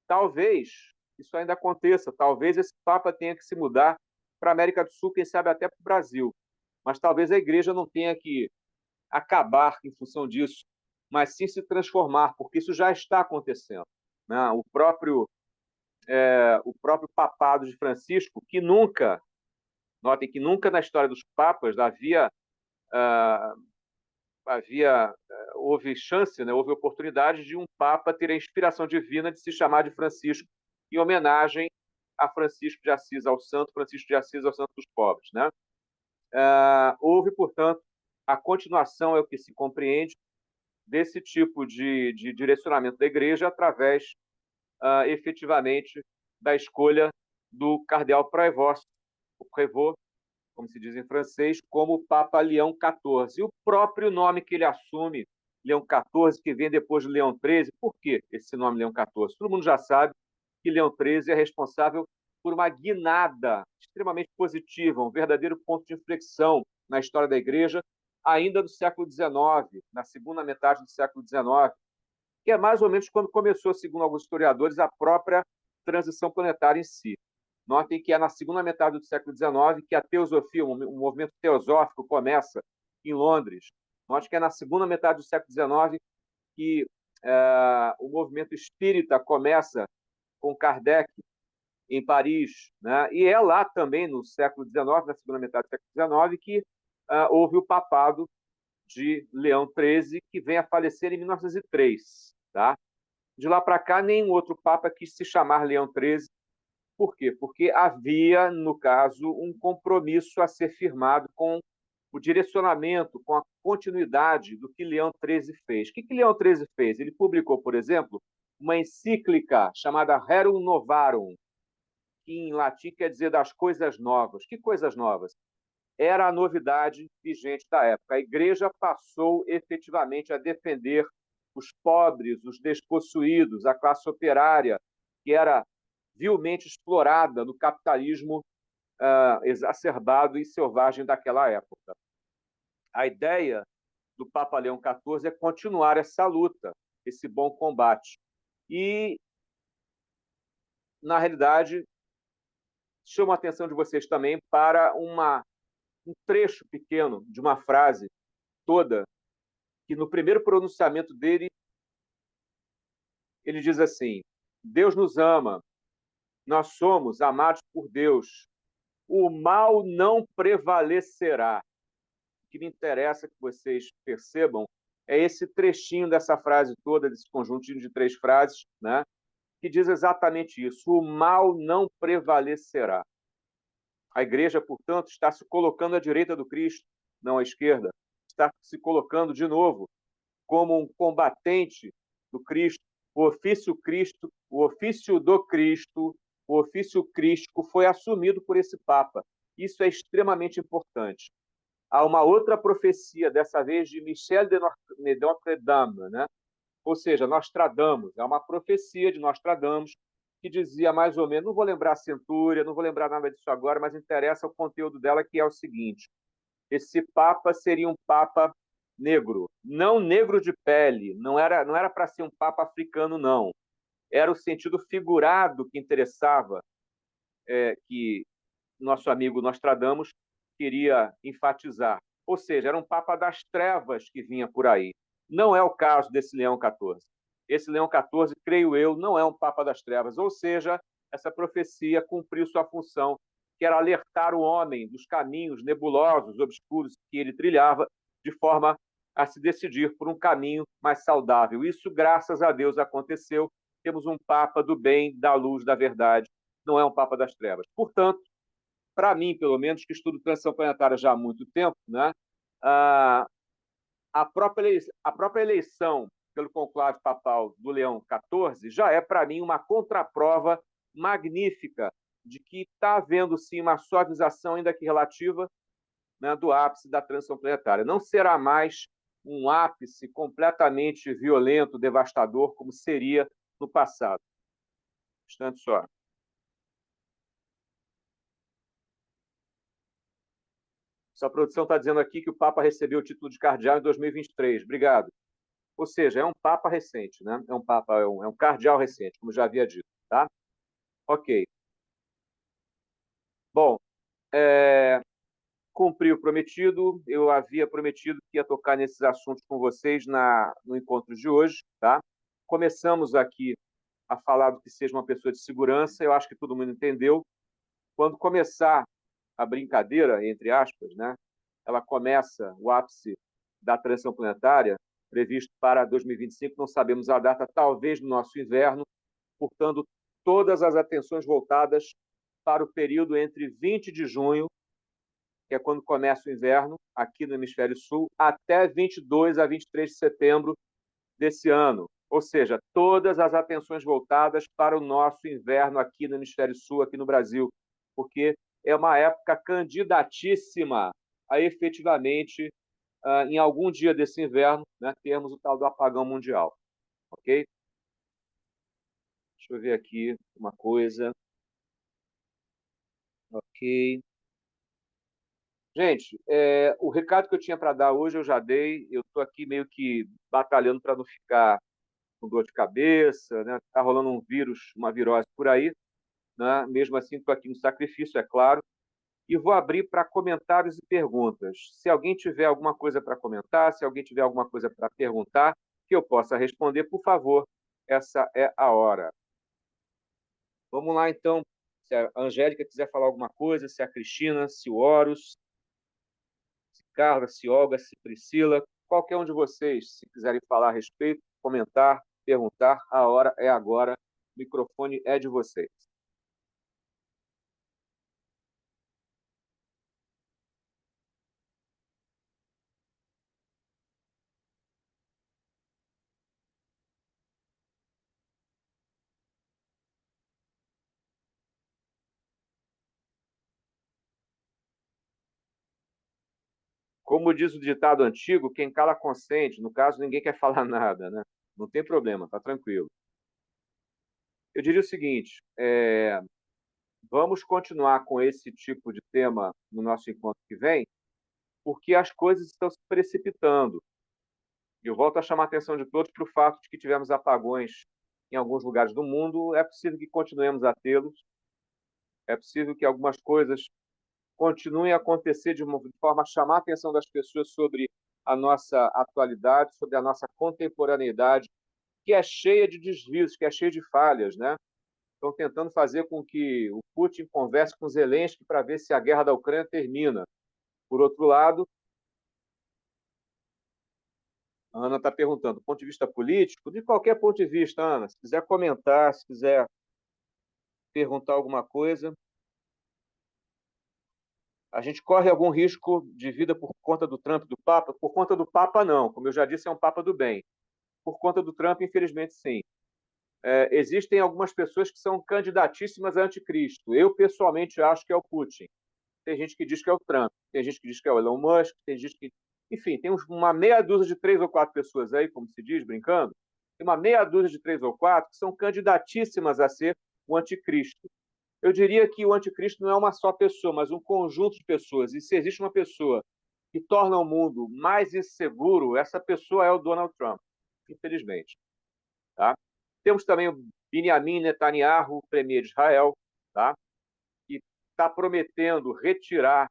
Talvez isso ainda aconteça, talvez esse Papa tenha que se mudar para a América do Sul, quem sabe até para o Brasil, mas talvez a Igreja não tenha que acabar em função disso, mas sim se transformar, porque isso já está acontecendo. Né? O próprio papado de Francisco, que nunca, notem que nunca na história dos papas havia houve chance, né, houve oportunidade de um Papa ter a inspiração divina de se chamar de Francisco, em homenagem a Francisco de Assis, ao santo Francisco de Assis, ao santo dos pobres, né? Houve, portanto, a continuação, é o que se compreende, desse tipo de direcionamento da Igreja através, efetivamente, da escolha do cardeal Prévost, o Prévost, como se diz em francês, como Papa Leão XIV. E o próprio nome que ele assume, Leão XIV, que vem depois de Leão XIII. Por que esse nome Leão XIV? Todo mundo já sabe que Leão XIII é responsável por uma guinada extremamente positiva, um verdadeiro ponto de inflexão na história da Igreja, ainda do século XIX, na segunda metade do século XIX, que é mais ou menos quando começou, segundo alguns historiadores, a própria transição planetária em si. Notem que é na segunda metade do século XIX que a teosofia, um movimento teosófico, começa em Londres. Note que é na segunda metade do século XIX que o movimento espírita começa com Kardec, em Paris, né? E é lá também, no século XIX, na segunda metade do século XIX, que houve o papado de Leão XIII, que vem a falecer em 1903. Tá? De lá para cá, nenhum outro papa quis se chamar Leão XIII. Por quê? Porque havia, no caso, um compromisso a ser firmado com o direcionamento, com a continuidade do que Leão XIII fez. O que Leão XIII fez? Ele publicou, por exemplo, uma encíclica chamada Rerum Novarum, que em latim quer dizer das coisas novas. Que coisas novas? Era a novidade vigente da época. A Igreja passou efetivamente a defender os pobres, os despossuídos, a classe operária, que era vilmente explorada no capitalismo exacerbado e selvagem daquela época. A ideia do Papa Leão XIV é continuar essa luta, esse bom combate. E, na realidade, chamo a atenção de vocês também para um trecho pequeno de uma frase toda, que no primeiro pronunciamento dele, ele diz assim: Deus nos ama, nós somos amados por Deus, o mal não prevalecerá. O que me interessa que vocês percebam é esse trechinho dessa frase toda, desse conjuntinho de 3 frases, né, que diz exatamente isso: o mal não prevalecerá. A Igreja, portanto, está se colocando à direita do Cristo, não à esquerda. Está se colocando, de novo, como um combatente do Cristo. O ofício do Cristo, o ofício crístico foi assumido por esse Papa. Isso é extremamente importante. Há uma outra profecia, dessa vez de Michel de Notre-Dame, né? Ou seja, Nostradamus. É uma profecia de Nostradamus que dizia mais ou menos, não vou lembrar a centúria, não vou lembrar nada disso agora, mas interessa o conteúdo dela, que é o seguinte: esse Papa seria um Papa negro, não negro de pele, não era para ser um Papa africano, não. Era o sentido figurado que interessava, que nosso amigo Nostradamus queria enfatizar. Ou seja, era um Papa das trevas que vinha por aí. Não é o caso desse Leão XIV. Esse Leão XIV, creio eu, não é um Papa das trevas. Ou seja, essa profecia cumpriu sua função, que era alertar o homem dos caminhos nebulosos, obscuros que ele trilhava, de forma a se decidir por um caminho mais saudável. Isso, graças a Deus, aconteceu. Temos um Papa do bem, da luz, da verdade. Não é um Papa das trevas. Portanto, para mim, pelo menos, que estudo transição planetária já há muito tempo, né, a própria eleição pelo conclave papal do Leão XIV já é, para mim, uma contraprova magnífica de que está havendo, sim, uma suavização, ainda que relativa, né, do ápice da transição planetária. Não será mais um ápice completamente violento, devastador, como seria no passado. Instante só. Sua produção está dizendo aqui que o Papa recebeu o título de cardeal em 2023. Obrigado. Ou seja, é um Papa recente, né? É um cardeal recente, como já havia dito, tá? Ok. Bom, cumpri o prometido. Eu havia prometido que ia tocar nesses assuntos com vocês no encontro de hoje, tá? Começamos aqui a falar do que seja uma pessoa de segurança. Eu acho que todo mundo entendeu. Quando começar a brincadeira, entre aspas, né? Ela começa, o ápice da transição planetária, previsto para 2025, não sabemos a data, talvez no nosso inverno, portanto, todas as atenções voltadas para o período entre 20 de junho, que é quando começa o inverno, aqui no Hemisfério Sul, até 22 a 23 de setembro desse ano. Ou seja, todas as atenções voltadas para o nosso inverno aqui no Hemisfério Sul, aqui no Brasil, porque é uma época candidatíssima a efetivamente, em algum dia desse inverno, né, termos o tal do apagão mundial. Ok? Deixa eu ver aqui uma coisa. Ok. Gente, o recado que eu tinha para dar hoje eu já dei. Eu estou aqui meio que batalhando para não ficar com dor de cabeça, né? Está rolando um vírus, uma virose por aí, né? Mesmo assim, estou aqui no sacrifício, é claro. E vou abrir para comentários e perguntas. Se alguém tiver alguma coisa para comentar, se alguém tiver alguma coisa para perguntar, que eu possa responder, por favor, essa é a hora. Vamos lá, então. Se a Angélica quiser falar alguma coisa, se a Cristina, se o Horus, se Carla, se Olga, se Priscila, qualquer um de vocês, se quiserem falar a respeito, comentar, perguntar, a hora é agora. O microfone é de vocês. Como diz o ditado antigo, quem cala consente. No caso, ninguém quer falar nada, né? Não tem problema, tá tranquilo. Eu diria o seguinte: vamos continuar com esse tipo de tema no nosso encontro que vem, porque as coisas estão se precipitando. E eu volto a chamar a atenção de todos para o fato de que tivemos apagões em alguns lugares do mundo. É possível que continuemos a tê-los. É possível que algumas coisas continuem a acontecer de forma a chamar a atenção das pessoas sobre a nossa atualidade, sobre a nossa contemporaneidade, que é cheia de desvios, que é cheia de falhas, né? Estão tentando fazer com que o Putin converse com Zelensky para ver se a guerra da Ucrânia termina. Por outro lado, a Ana está perguntando, do ponto de vista político, de qualquer ponto de vista, Ana, se quiser comentar, se quiser perguntar alguma coisa, a gente corre algum risco de vida por conta do Trump, do Papa? Por conta do Papa, não. Como eu já disse, é um Papa do bem. Por conta do Trump, infelizmente, sim. Existem algumas pessoas que são candidatíssimas a anticristo. Eu, pessoalmente, acho que é o Putin. Tem gente que diz que é o Trump, tem gente que diz que é o Elon Musk, tem gente que... Enfim, tem uma meia dúzia de 3 ou 4 pessoas aí, como se diz, brincando, tem uma meia dúzia de 3 ou 4 que são candidatíssimas a ser o anticristo. Eu diria que o anticristo não é uma só pessoa, mas um conjunto de pessoas. E se existe uma pessoa que torna o mundo mais inseguro, essa pessoa é o Donald Trump, infelizmente. Tá? Temos também o Benjamin Netanyahu, o premier de Israel, tá? Que está prometendo retirar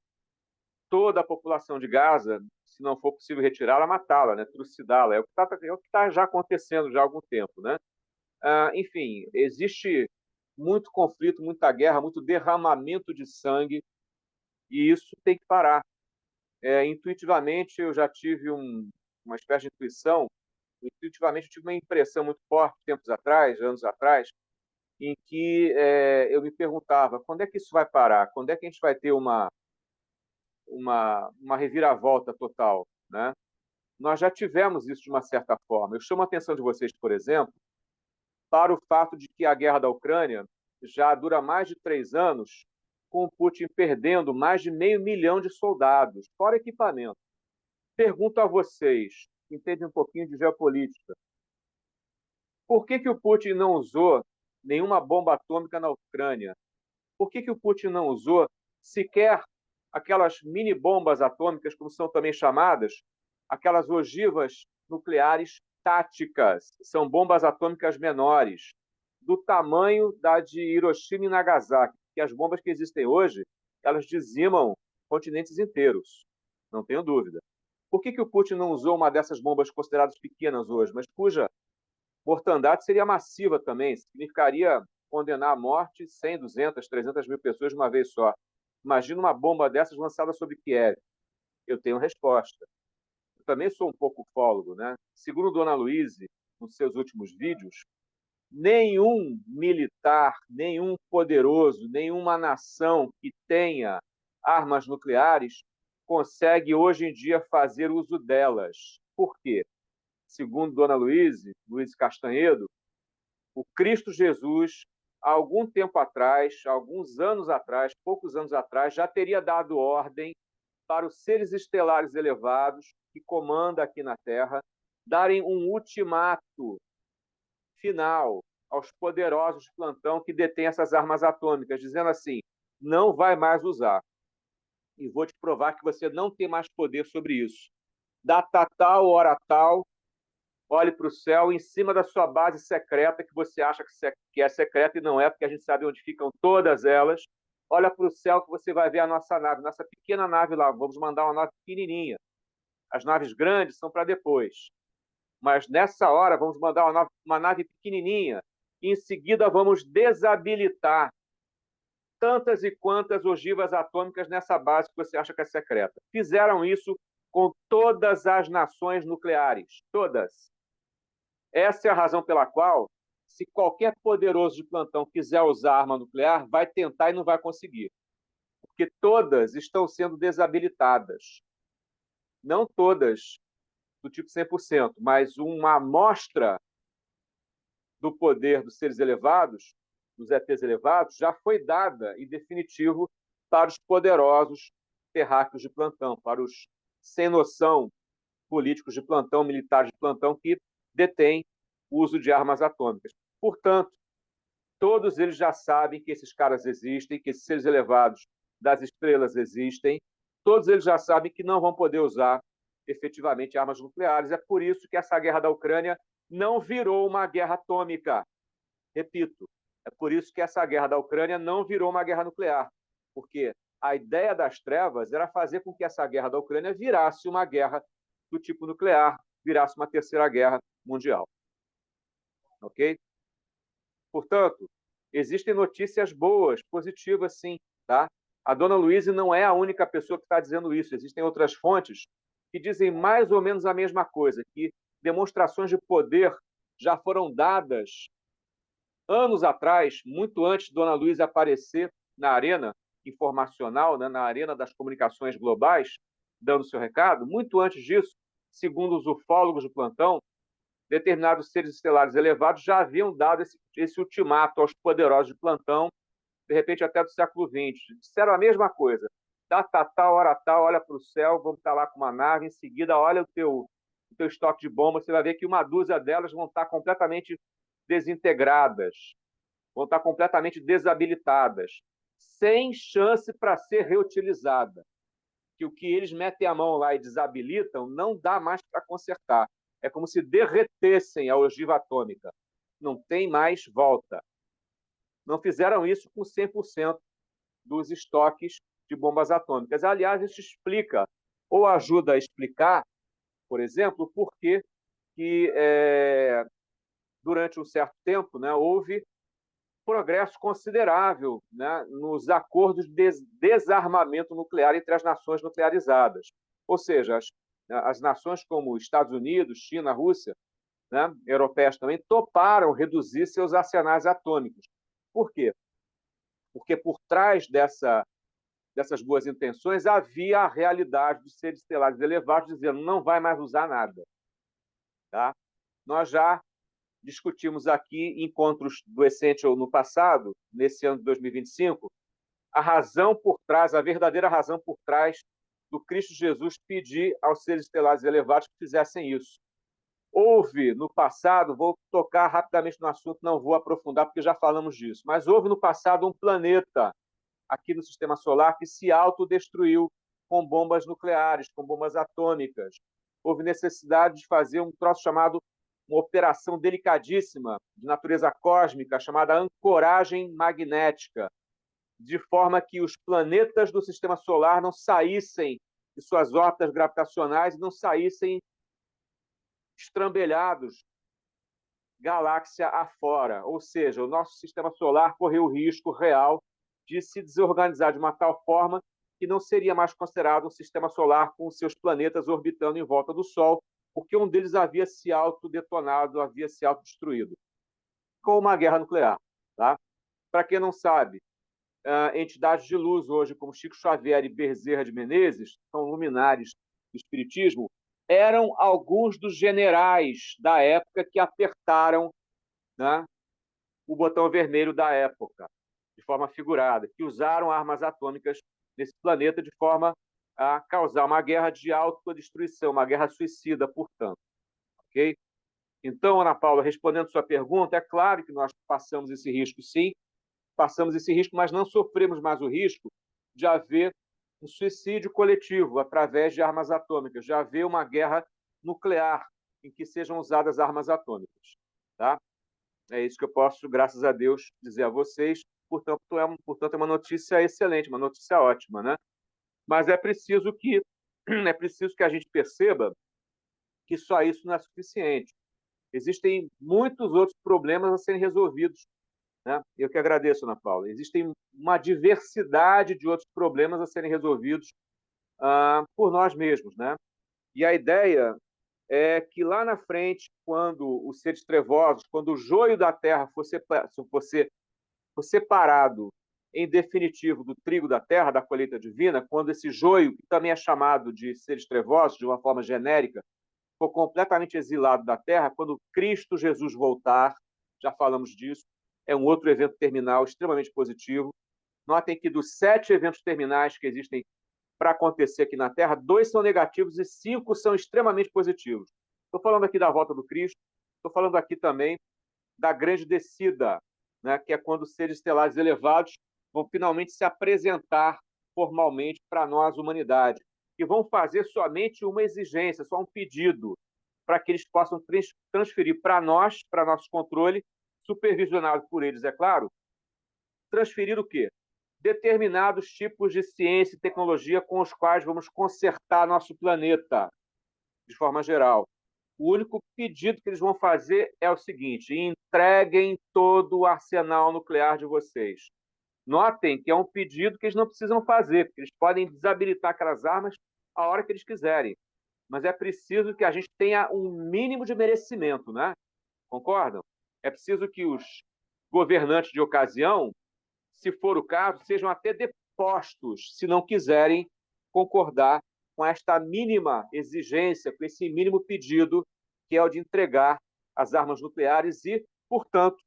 toda a população de Gaza, se não for possível retirá-la, matá-la, né? Trucidá-la. É o que tá já acontecendo já há algum tempo, né? Enfim, existe muito conflito, muita guerra, muito derramamento de sangue, e isso tem que parar. Intuitivamente, eu já tive uma espécie de intuição, intuitivamente eu tive uma impressão muito forte, tempos atrás, anos atrás, em que eu me perguntava, quando é que isso vai parar? Quando é que a gente vai ter uma reviravolta total, né? Nós já tivemos isso de uma certa forma. Eu chamo a atenção de vocês, por exemplo, para o fato de que a guerra da Ucrânia já dura mais de 3 anos, com o Putin perdendo mais de 500 mil de soldados, fora equipamento. Pergunto a vocês, que entendem um pouquinho de geopolítica, por que o Putin não usou nenhuma bomba atômica na Ucrânia? Por que o Putin não usou sequer aquelas mini bombas atômicas, como são também chamadas, aquelas ogivas nucleares táticas? São bombas atômicas menores, do tamanho da de Hiroshima e Nagasaki, que as bombas que existem hoje, elas dizimam continentes inteiros, não tenho dúvida. Por que o Putin não usou uma dessas bombas consideradas pequenas hoje, mas cuja mortandade seria massiva também, significaria condenar à morte 100, 200, 300 mil pessoas de uma vez só. Imagina uma bomba dessas lançada sobre Kiev. Eu tenho resposta. também sou um pouco ufólogo, né? Segundo Dona Luíse, nos seus últimos vídeos, nenhum militar, nenhum poderoso, nenhuma nação que tenha armas nucleares consegue hoje em dia fazer uso delas. Por quê? Segundo Dona Luíse Castanhedo, o Cristo Jesus, há algum tempo atrás, alguns anos atrás, poucos anos atrás, já teria dado ordem para os seres estelares elevados que comanda aqui na Terra darem um ultimato final aos poderosos de plantão que detêm essas armas atômicas, dizendo assim: não vai mais usar. E vou te provar que você não tem mais poder sobre isso. Data tal, hora tal, olhe para o céu em cima da sua base secreta, que você acha que é secreta e não é, porque a gente sabe onde ficam todas elas. Olha para o céu que você vai ver a nossa nave, nossa pequena nave lá. Vamos mandar uma nave pequenininha. As naves grandes são para depois. Mas nessa hora vamos mandar uma nave pequenininha. E em seguida vamos desabilitar tantas e quantas ogivas atômicas nessa base que você acha que é secreta. Fizeram isso com todas as nações nucleares. Todas. Essa é a razão pela qual, se qualquer poderoso de plantão quiser usar arma nuclear, vai tentar e não vai conseguir. Porque todas estão sendo desabilitadas. Não todas do tipo 100%, mas uma amostra do poder dos seres elevados, dos ETs elevados, já foi dada, em definitivo, para os poderosos terráqueos de plantão, para os sem noção políticos de plantão, militares de plantão, que detêm o uso de armas atômicas. Portanto, todos eles já sabem que esses caras existem, que esses seres elevados das estrelas existem, todos eles já sabem que não vão poder usar efetivamente armas nucleares. É por isso que essa guerra da Ucrânia não virou uma guerra atômica. Repito, é por isso que essa guerra da Ucrânia não virou uma guerra nuclear, porque a ideia das trevas era fazer com que essa guerra da Ucrânia virasse uma guerra do tipo nuclear, virasse uma terceira guerra mundial. Ok? Portanto, existem notícias boas, positivas, sim. Tá? A dona Luíse não é a única pessoa que está dizendo isso. Existem outras fontes que dizem mais ou menos a mesma coisa, que demonstrações de poder já foram dadas anos atrás, muito antes de dona Luíse aparecer na arena informacional, né, na arena das comunicações globais, dando seu recado. Muito antes disso, segundo os ufólogos de plantão, determinados seres estelares elevados já haviam dado esse ultimato aos poderosos de plantão, de repente até do século XX. Disseram a mesma coisa. Data tal, hora tal, olha para o céu, vamos estar lá com uma nave, em seguida olha o teu estoque de bombas, você vai ver que uma dúzia delas vão estar completamente desintegradas, vão estar completamente desabilitadas, sem chance para ser reutilizada. Que o que eles metem a mão lá e desabilitam não dá mais para consertar. É como se derretessem a ogiva atômica. Não tem mais volta. Não fizeram isso com 100% dos estoques de bombas atômicas. Aliás, isso explica, ou ajuda a explicar, por exemplo, por que durante um certo tempo, né, houve progresso considerável, né, nos acordos de desarmamento nuclear entre as nações nuclearizadas. Ou seja, as nações como Estados Unidos, China, Rússia, né, europeias também, toparam reduzir seus arsenais atômicos. Por quê? Porque por trás dessas boas intenções havia a realidade dos seres estelares elevados dizendo não vai mais usar nada. Tá? Nós já discutimos aqui encontros do Essential no passado, nesse ano de 2025, a razão por trás, a verdadeira razão por trás do Cristo Jesus pedir aos seres estelares elevados que fizessem isso. Houve no passado, vou tocar rapidamente no assunto, não vou aprofundar porque já falamos disso, mas houve no passado um planeta aqui no Sistema Solar que se autodestruiu com bombas nucleares, com bombas atômicas. Houve necessidade de fazer um troço chamado uma operação delicadíssima de natureza cósmica chamada ancoragem magnética, de forma que os planetas do Sistema Solar não saíssem de suas órbitas gravitacionais e não saíssem estrambelhados galáxia afora. Ou seja, o nosso Sistema Solar correu o risco real de se desorganizar de uma tal forma que que não seria mais considerado um sistema solar com seus planetas orbitando em volta do Sol, porque um deles havia se autodetonado, havia se autodestruído, com uma guerra nuclear. Tá? Para quem não sabe, entidades de luz hoje, como Chico Xavier e Bezerra de Menezes, são luminares do espiritismo, eram alguns dos generais da época que apertaram, né, o botão vermelho da época, de forma figurada, que usaram armas atômicas nesse planeta de forma a causar uma guerra de autodestruição, uma guerra suicida, portanto. Ok? Então, Ana Paula, respondendo sua pergunta, é claro que nós passamos esse risco, sim, passamos esse risco, mas não sofremos mais o risco de haver um suicídio coletivo através de armas atômicas, de haver uma guerra nuclear em que sejam usadas armas atômicas. Tá? É isso que eu posso, graças a Deus, dizer a vocês. Portanto, é uma notícia excelente, uma notícia ótima, né? Mas é preciso que a gente perceba que só isso não é suficiente. Existem muitos outros problemas a serem resolvidos, né? Eu que agradeço, Ana Paula. Existem uma diversidade de outros problemas a serem resolvidos por nós mesmos, né? E a ideia é que lá na frente, quando os seres trevosos, quando o joio da terra for separado em definitivo do trigo da terra, da colheita divina, quando esse joio, que também é chamado de seres trevosos, de uma forma genérica, for completamente exilado da terra, quando Cristo Jesus voltar, já falamos disso, é um outro evento terminal extremamente positivo. Notem que dos 7 eventos terminais que existem para acontecer aqui na Terra, 2 são negativos e 5 são extremamente positivos. Estou falando aqui da volta do Cristo, estou falando aqui também da grande descida, né, que é quando os seres estelares elevados vão finalmente se apresentar formalmente para nós, humanidade, e vão fazer somente uma exigência, só um pedido, para que eles possam transferir para nós, para nosso controle, supervisionado por eles, é claro, transferir o quê? Determinados tipos de ciência e tecnologia com os quais vamos consertar nosso planeta, de forma geral. O único pedido que eles vão fazer é o seguinte: entreguem todo o arsenal nuclear de vocês. Notem que é um pedido que eles não precisam fazer, porque eles podem desabilitar aquelas armas a hora que eles quiserem. Mas é preciso que a gente tenha um mínimo de merecimento, né? Concordam? É preciso que os governantes de ocasião, se for o caso, sejam até depostos, se não quiserem concordar com esta mínima exigência, com esse mínimo pedido, que é o de entregar as armas nucleares e, portanto,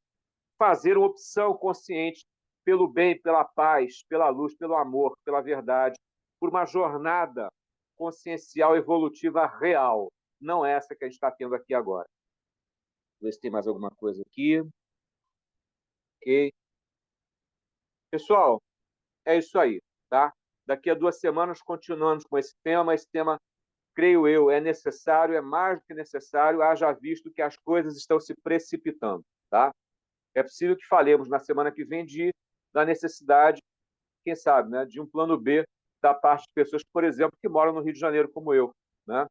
fazer uma opção consciente pelo bem, pela paz, pela luz, pelo amor, pela verdade, por uma jornada consciencial evolutiva real, não essa que a gente está tendo aqui agora. Vou ver se tem mais alguma coisa aqui. Ok. Pessoal, é isso aí, tá? Daqui a 2 semanas continuamos com esse tema. Esse tema, creio eu, é necessário, é mais do que necessário, haja visto que as coisas estão se precipitando, tá? É possível que falemos na semana que vem da necessidade, quem sabe, né, de um plano B da parte de pessoas, por exemplo, que moram no Rio de Janeiro, como eu, né?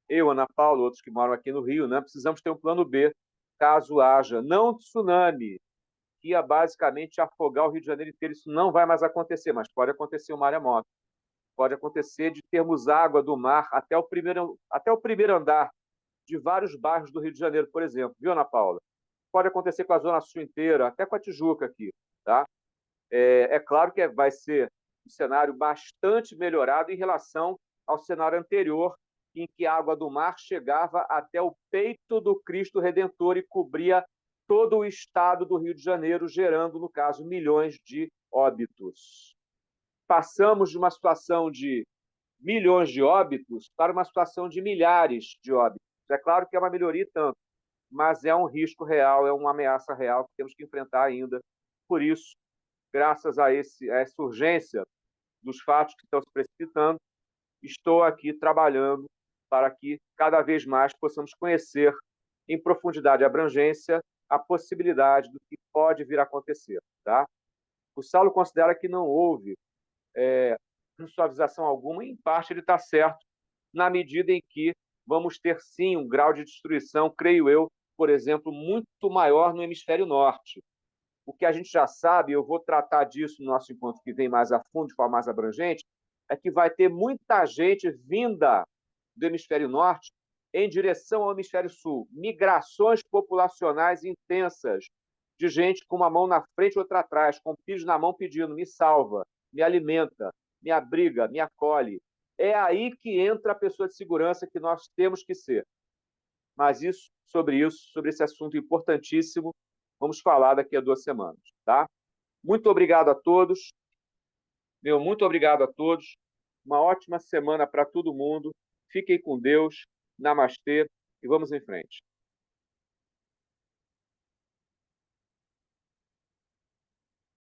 Eu, Ana Paula, outros que moram aqui no Rio, né? Precisamos ter um plano B caso haja, não tsunami, que ia basicamente afogar o Rio de Janeiro inteiro. Isso não vai mais acontecer, mas pode acontecer um maremoto. Pode acontecer de termos água do mar até o primeiro andar de vários bairros do Rio de Janeiro, por exemplo. Viu, Ana Paula? Pode acontecer com a Zona Sul inteira, até com a Tijuca aqui. Tá? É claro que vai ser um cenário bastante melhorado em relação ao cenário anterior, em que a água do mar chegava até o peito do Cristo Redentor e cobria todo o estado do Rio de Janeiro, gerando, no caso, milhões de óbitos. Passamos de uma situação de milhões de óbitos para uma situação de milhares de óbitos. É claro que é uma melhoria tanto, mas é um risco real, é uma ameaça real que temos que enfrentar ainda. Por isso, graças a essa urgência dos fatos que estão se precipitando, estou aqui trabalhando para que cada vez mais possamos conhecer em profundidade e abrangência a possibilidade do que pode vir a acontecer. Tá? O Saulo considera que não houve suavização alguma, e em parte ele está certo, na medida em que vamos ter sim um grau de destruição, creio eu, por exemplo, muito maior no hemisfério norte. O que a gente já sabe, eu vou tratar disso no nosso encontro que vem mais a fundo, de forma mais abrangente, é que vai ter muita gente vinda do hemisfério norte em direção ao hemisfério sul. Migrações populacionais intensas de gente com uma mão na frente e outra atrás, com filhos na mão pedindo: me salva, me alimenta, me abriga, me acolhe. É aí que entra a pessoa de segurança que nós temos que ser. Mas sobre esse assunto importantíssimo, vamos falar daqui a 2 semanas, tá? Muito obrigado a todos. Muito obrigado a todos. Uma ótima semana para todo mundo. Fiquem com Deus. Namastê e vamos em frente.